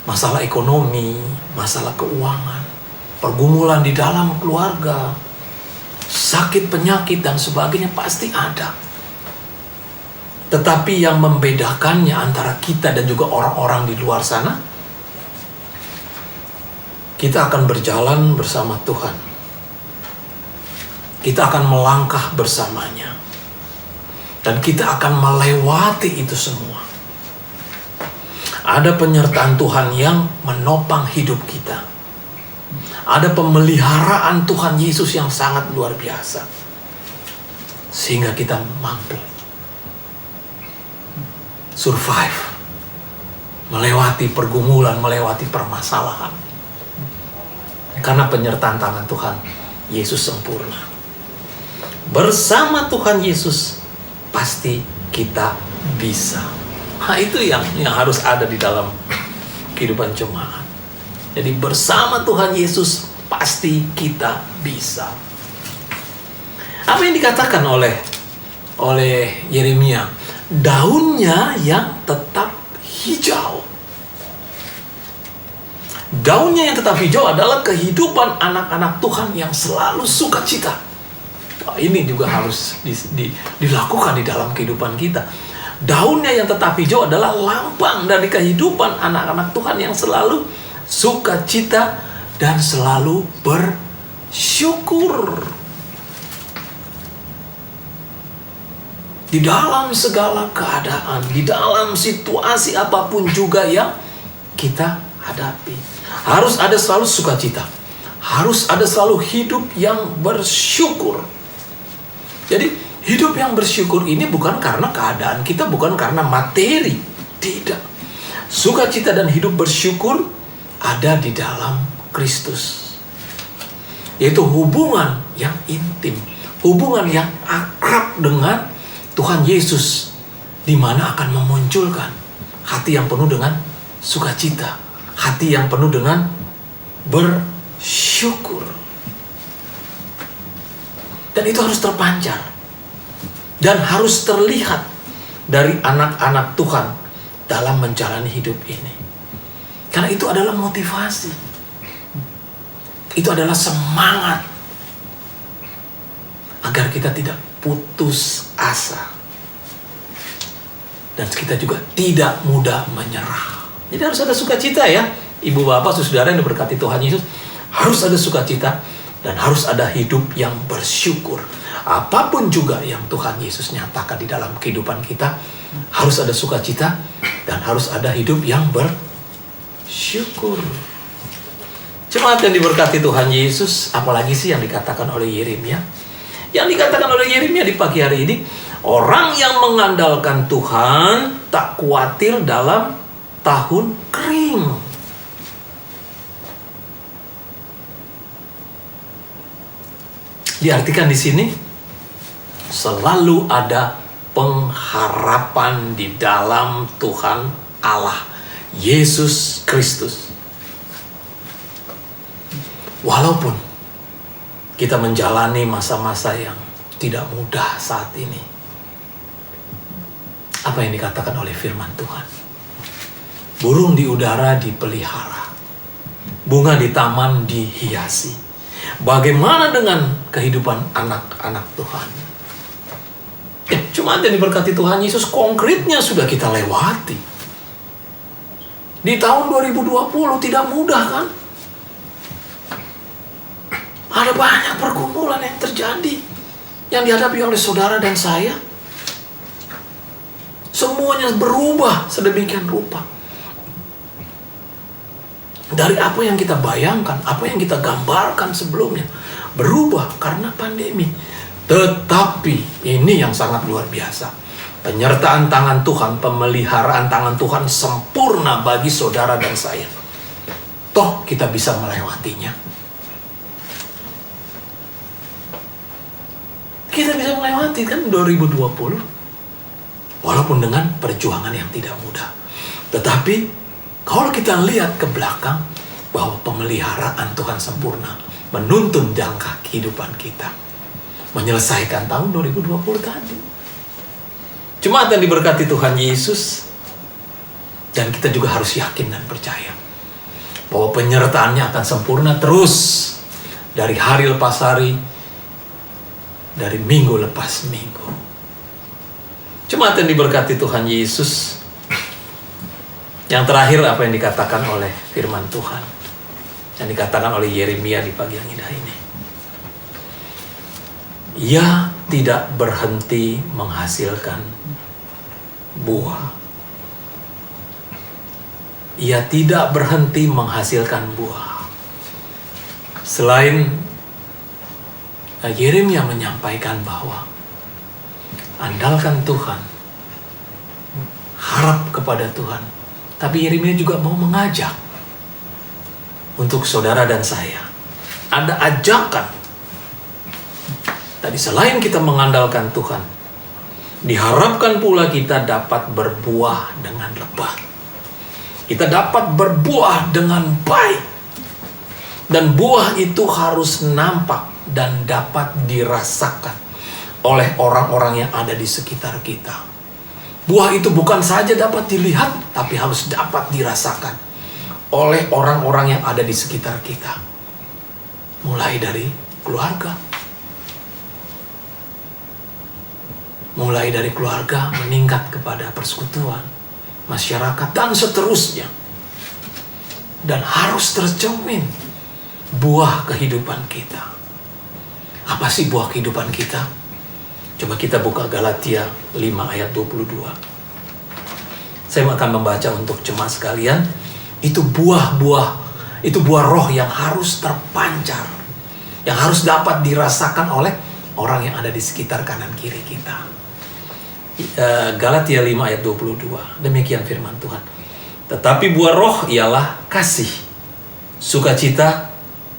Masalah ekonomi, masalah keuangan, pergumulan di dalam keluarga, sakit, penyakit, dan sebagainya pasti ada. Tetapi yang membedakannya antara kita dan juga orang-orang di luar sana, kita akan berjalan bersama Tuhan. Kita akan melangkah bersamanya. Dan kita akan melewati itu semua. Ada penyertaan Tuhan yang menopang hidup kita. Ada pemeliharaan Tuhan Yesus yang sangat luar biasa. Sehingga kita mampu survive. Melewati pergumulan, melewati permasalahan. Karena penyertaan tangan Tuhan Yesus sempurna. Bersama Tuhan Yesus pasti kita bisa. Nah, itu yang harus ada di dalam kehidupan jemaat. Jadi bersama Tuhan Yesus pasti kita bisa. Apa yang dikatakan oleh Yeremia? Daunnya yang tetap hijau. Daunnya yang tetap hijau adalah kehidupan anak-anak Tuhan yang selalu sukacita. Ini juga harus dilakukan di dalam kehidupan kita. Daunnya yang tetap hijau adalah lambang dari kehidupan anak-anak Tuhan yang selalu sukacita dan selalu bersyukur. Di dalam segala keadaan, di dalam situasi apapun juga yang kita hadapi, harus ada selalu sukacita. Harus ada selalu hidup yang bersyukur. Jadi hidup yang bersyukur ini bukan karena keadaan kita, bukan karena materi. Tidak. Sukacita dan hidup bersyukur ada di dalam Kristus. Yaitu hubungan yang intim, hubungan yang akrab dengan Tuhan Yesus, di mana akan memunculkan hati yang penuh dengan sukacita, hati yang penuh dengan bersyukur. Dan itu harus terpancar dan harus terlihat dari anak-anak Tuhan dalam menjalani hidup ini. Karena itu adalah motivasi. Itu adalah semangat agar kita tidak putus asa. Dan kita juga tidak mudah menyerah. Jadi harus ada sukacita ya. Ibu bapak, saudara yang diberkati Tuhan Yesus, harus ada sukacita dan harus ada hidup yang bersyukur. Apapun juga yang Tuhan Yesus nyatakan di dalam kehidupan kita, harus ada sukacita dan harus ada hidup yang bersyukur. Jemaat yang diberkati Tuhan Yesus, apalagi sih yang dikatakan oleh Yeremia? Yang dikatakan oleh Yeremia di pagi hari ini, orang yang mengandalkan Tuhan tak khawatir dalam tahun kering. Diartikan di sini, selalu ada pengharapan di dalam Tuhan Allah, Yesus Kristus. Walaupun kita menjalani masa-masa yang tidak mudah saat ini, apa yang dikatakan oleh firman Tuhan? Burung di udara dipelihara, bunga di taman dihiasi. Bagaimana dengan kehidupan anak-anak Tuhan? Cuma yang diberkati Tuhan Yesus, konkretnya sudah kita lewati. Di tahun 2020 tidak mudah kan? Ada banyak pergumulan yang terjadi, yang dihadapi oleh saudara dan saya. Semuanya berubah sedemikian rupa. Dari apa yang kita bayangkan, apa yang kita gambarkan sebelumnya, berubah karena pandemi. Tetapi ini yang sangat luar biasa. Penyertaan tangan Tuhan, pemeliharaan tangan Tuhan sempurna bagi saudara dan saya. Toh kita bisa melewatinya. Kita bisa melewati kan 2020. Walaupun dengan perjuangan yang tidak mudah. Tetapi kalau kita lihat ke belakang, bahwa pemeliharaan Tuhan sempurna menuntun jangka kehidupan kita, menyelesaikan tahun 2020 tadi. Jemaat yang diberkati Tuhan Yesus, dan kita juga harus yakin dan percaya bahwa penyertaannya akan sempurna terus, dari hari lepas hari, dari minggu lepas minggu. Jemaat yang diberkati Tuhan Yesus, yang terakhir apa yang dikatakan oleh firman Tuhan, yang dikatakan oleh Yeremia di pagi yang indah ini. Ia tidak berhenti menghasilkan buah. Ia tidak berhenti menghasilkan buah. Selain Yeremia menyampaikan bahwa andalkan Tuhan, harap kepada Tuhan, tapi Yeremia juga mau mengajak untuk saudara dan saya. Ada ajakan. Tadi selain kita mengandalkan Tuhan, diharapkan pula kita dapat berbuah dengan lebat. Kita dapat berbuah dengan baik. Dan buah itu harus nampak dan dapat dirasakan oleh orang-orang yang ada di sekitar kita. Buah itu bukan saja dapat dilihat, tapi harus dapat dirasakan oleh orang-orang yang ada di sekitar kita. Mulai dari keluarga. Mulai dari keluarga meningkat kepada persekutuan, masyarakat, dan seterusnya. Dan harus tercermin buah kehidupan kita. Apa sih buah kehidupan kita? Coba kita buka Galatia 5 ayat 22. Saya akan membaca untuk jemaat sekalian. Itu buah roh yang harus terpancar, yang harus dapat dirasakan oleh orang yang ada di sekitar kanan kiri kita. Galatia 5 ayat 22. Demikian firman Tuhan. Tetapi buah roh ialah kasih, sukacita,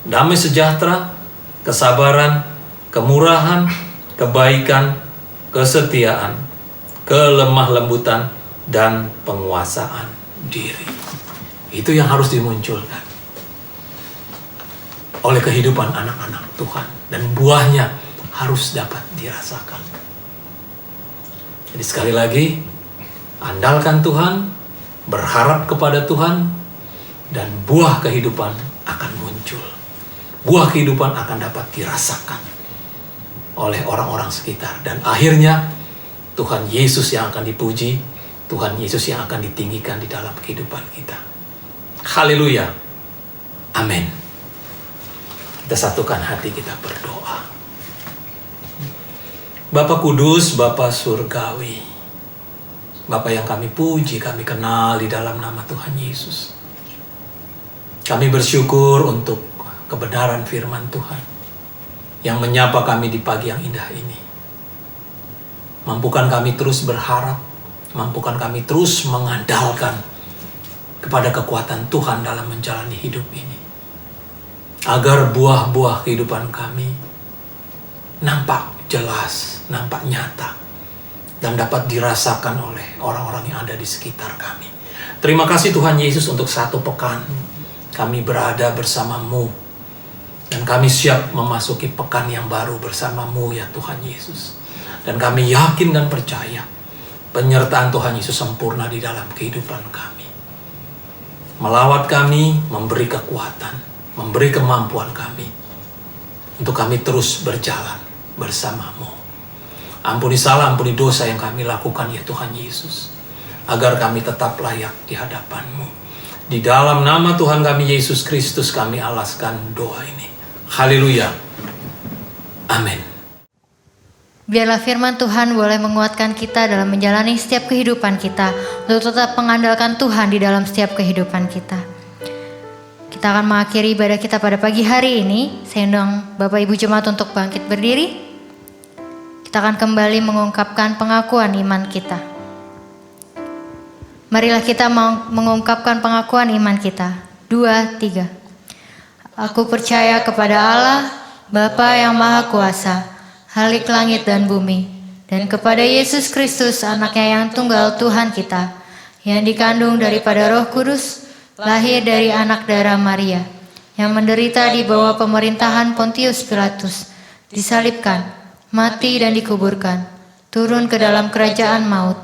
damai sejahtera, kesabaran, kemurahan, kebaikan, kesetiaan, kelemah lembutan, dan penguasaan diri. Itu yang harus dimunculkan oleh kehidupan anak-anak Tuhan. Dan buahnya harus dapat dirasakan. Jadi sekali lagi, andalkan Tuhan, berharap kepada Tuhan, dan buah kehidupan akan muncul. Buah kehidupan akan dapat dirasakan oleh orang-orang sekitar. Dan akhirnya Tuhan Yesus yang akan dipuji, Tuhan Yesus yang akan ditinggikan di dalam kehidupan kita. Haleluya. Amin. Kita satukan hati, kita berdoa. Bapa Kudus, Bapa Surgawi, Bapa yang kami puji, kami kenal di dalam nama Tuhan Yesus. Kami bersyukur untuk kebenaran firman Tuhan yang menyapa kami di pagi yang indah ini. Mampukan kami terus berharap, mampukan kami terus mengandalkan kepada kekuatan Tuhan dalam menjalani hidup ini. Agar buah-buah kehidupan kami nampak jelas, nampak nyata, dan dapat dirasakan oleh orang-orang yang ada di sekitar kami. Terima kasih Tuhan Yesus untuk 1 pekan kami berada bersama-Mu. Dan kami siap memasuki pekan yang baru bersama-Mu ya Tuhan Yesus. Dan kami yakin dan percaya penyertaan Tuhan Yesus sempurna di dalam kehidupan kami. Melawat kami, memberi kekuatan, memberi kemampuan kami untuk kami terus berjalan bersama-Mu. Ampuni salah, ampuni dosa yang kami lakukan ya Tuhan Yesus, agar kami tetap layak di hadapan-Mu. Di dalam nama Tuhan kami Yesus Kristus kami alaskan doa ini. Haleluya. Amin. Biarlah firman Tuhan boleh menguatkan kita dalam menjalani setiap kehidupan kita, untuk tetap mengandalkan Tuhan di dalam setiap kehidupan kita. Kita akan mengakhiri ibadah kita pada pagi hari ini. Saya undang Bapak Ibu Jemaat untuk bangkit berdiri. Kita akan kembali mengungkapkan pengakuan iman kita. Marilah kita mengungkapkan pengakuan iman kita. 2, 3. Aku percaya kepada Allah, Bapa yang Maha Kuasa, Khalik langit dan bumi, dan kepada Yesus Kristus anaknya yang tunggal Tuhan kita, yang dikandung daripada Roh Kudus, lahir dari anak darah Maria, yang menderita di bawah pemerintahan Pontius Pilatus, disalibkan, mati dan dikuburkan, turun ke dalam kerajaan maut,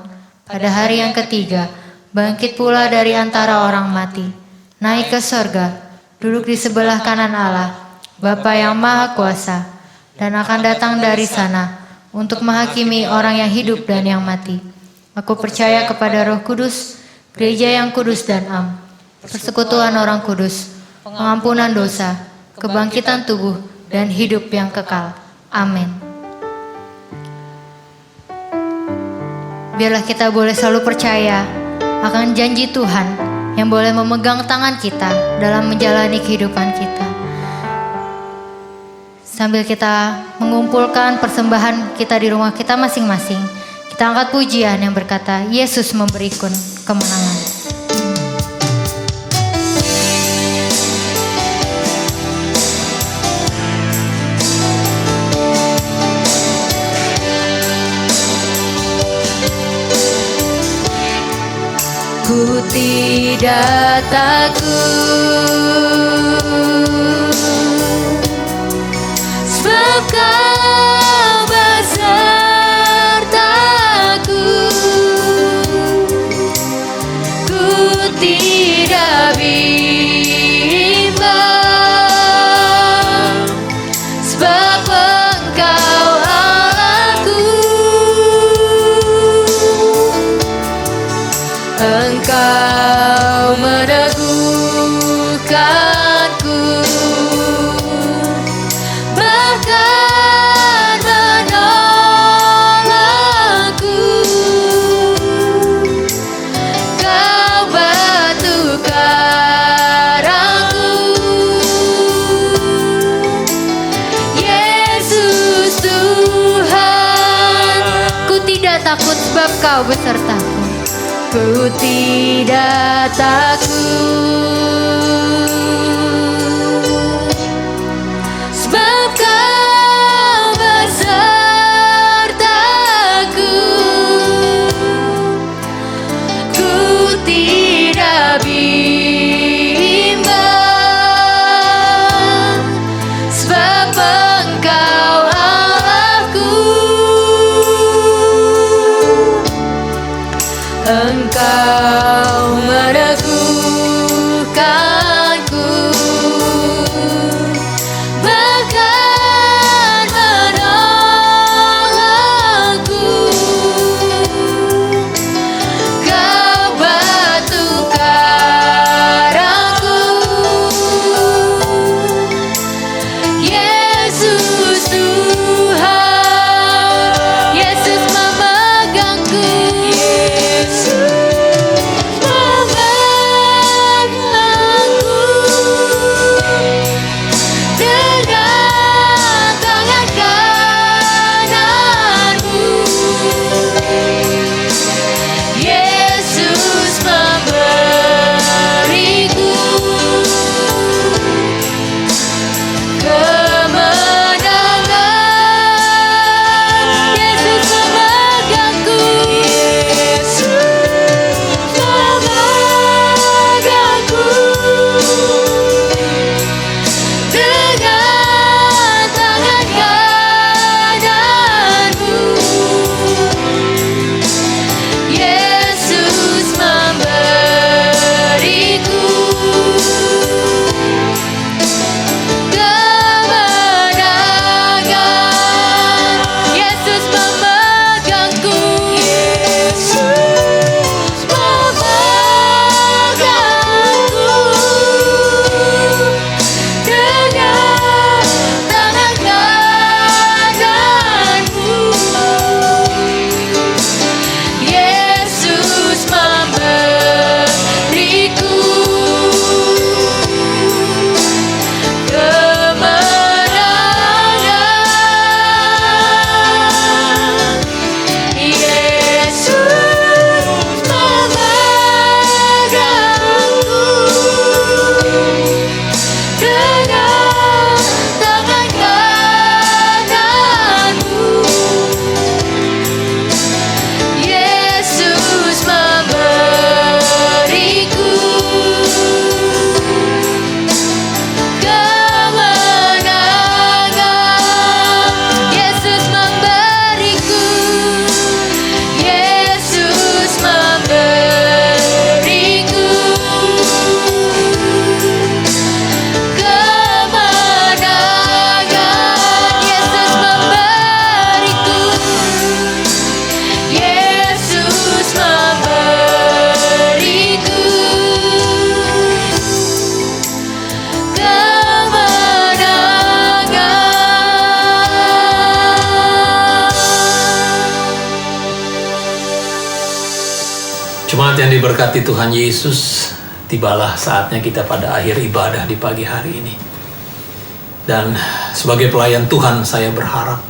pada hari yang ketiga, bangkit pula dari antara orang mati, naik ke sorga, duduk di sebelah kanan Allah, Bapa yang Maha Kuasa, dan akan datang dari sana untuk menghakimi orang yang hidup dan yang mati. Aku percaya kepada Roh Kudus, gereja yang kudus dan am, persekutuan orang kudus, pengampunan dosa, kebangkitan tubuh, dan hidup yang kekal. Amin. Biarlah kita boleh selalu percaya akan janji Tuhan yang boleh memegang tangan kita dalam menjalani kehidupan kita. Sambil kita mengumpulkan persembahan kita di rumah kita masing-masing, kita angkat pujian yang berkata, Yesus memberikan kemenangan. Ku tidak takut, sebab Kau besertaku. Ku tidak bimbang, sebab Engkau Allahku. Engkau meneguhkanku, bahkan menolongku. Kau batu karangku, Yesus Tuhan. Ku tidak takut sebab Kau besertaku. Ku tidak takut, sebab Kau besertaku. Ku tidak bimbang, sebab Engkau Allahku. Engkau meneguhkanku, diberkati Tuhan Yesus, tibalah saatnya kita pada akhir ibadah di pagi hari ini. Dan sebagai pelayan Tuhan, saya berharap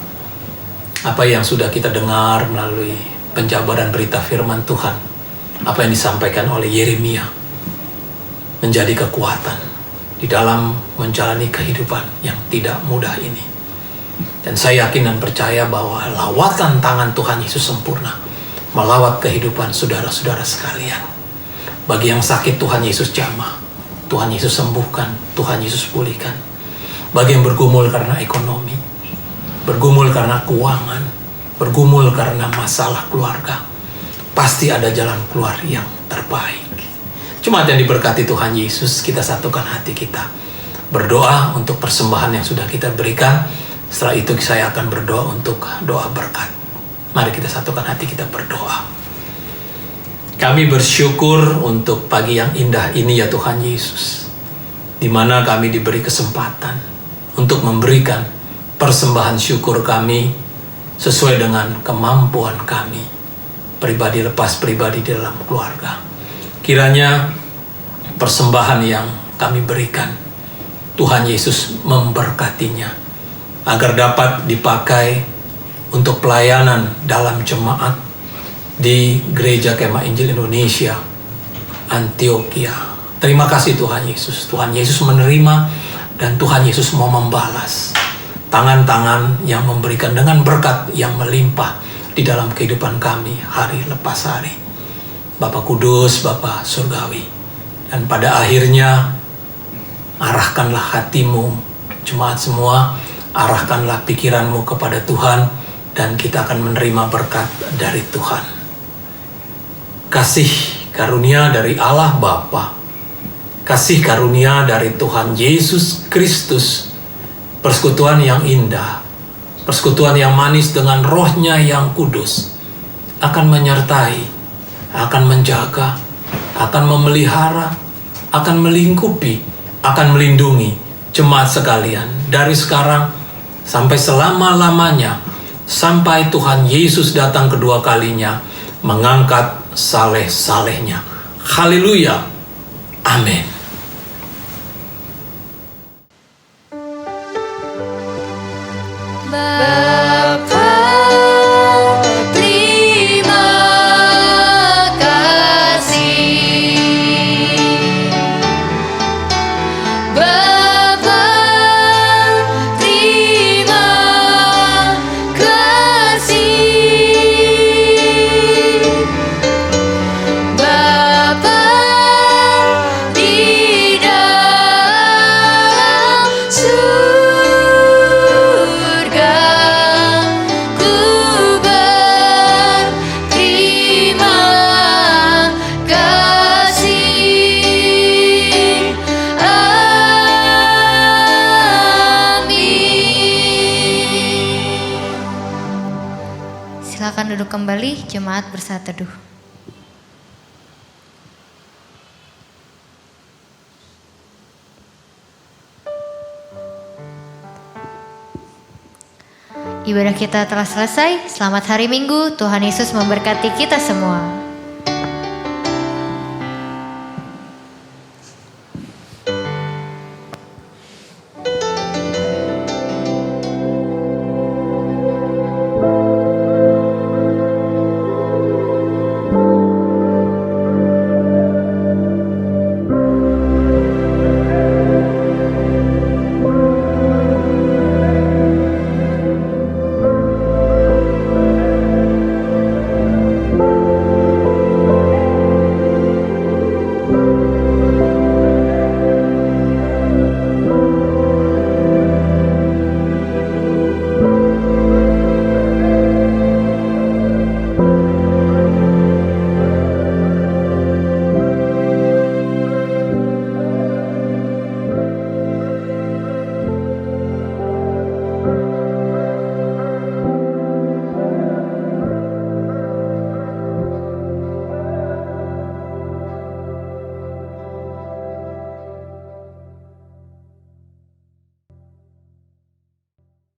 apa yang sudah kita dengar melalui penjabaran berita firman Tuhan, apa yang disampaikan oleh Yeremia, menjadi kekuatan di dalam menjalani kehidupan yang tidak mudah ini. Dan saya yakin dan percaya bahwa lawatan tangan Tuhan Yesus sempurna melawat kehidupan saudara-saudara sekalian. Bagi yang sakit, Tuhan Yesus jamah, Tuhan Yesus sembuhkan, Tuhan Yesus pulihkan. Bagi yang bergumul karena ekonomi, bergumul karena keuangan, bergumul karena masalah keluarga, pasti ada jalan keluar yang terbaik. Jemaat yang diberkati Tuhan Yesus, kita satukan hati kita, berdoa untuk persembahan yang sudah kita berikan. Setelah itu saya akan berdoa untuk doa berkat. Mari kita satukan hati kita berdoa. Kami bersyukur untuk pagi yang indah ini ya Tuhan Yesus, di mana kami diberi kesempatan untuk memberikan persembahan syukur kami sesuai dengan kemampuan kami, pribadi lepas pribadi di dalam keluarga. Kiranya persembahan yang kami berikan, Tuhan Yesus memberkatinya, agar dapat dipakai untuk pelayanan dalam jemaat di Gereja Kemah Injil Indonesia, Antioquia. Terima kasih Tuhan Yesus. Tuhan Yesus menerima dan Tuhan Yesus mau membalas tangan-tangan yang memberikan dengan berkat yang melimpah di dalam kehidupan kami hari lepas hari. Bapa Kudus, Bapa Surgawi. Dan pada akhirnya, arahkanlah hatimu, jemaat semua, arahkanlah pikiranmu kepada Tuhan, dan kita akan menerima berkat dari Tuhan. Kasih karunia dari Allah Bapa, kasih karunia dari Tuhan Yesus Kristus, persekutuan yang indah, persekutuan yang manis dengan Roh-Nya yang kudus, akan menyertai, akan menjaga, akan memelihara, akan melingkupi, akan melindungi jemaat sekalian dari sekarang sampai selama-lamanya, sampai Tuhan Yesus datang kedua kalinya mengangkat saleh-salehnya. Haleluya. Amin. Bapa, terima kasih. Bapa, terima kasih. Bapa di dalam surga, ku berterima kasih. Amin. Silakan duduk kembali, jemaat bersaat teduh. Ibadah kita telah selesai. Selamat hari Minggu. Tuhan Yesus memberkati kita semua.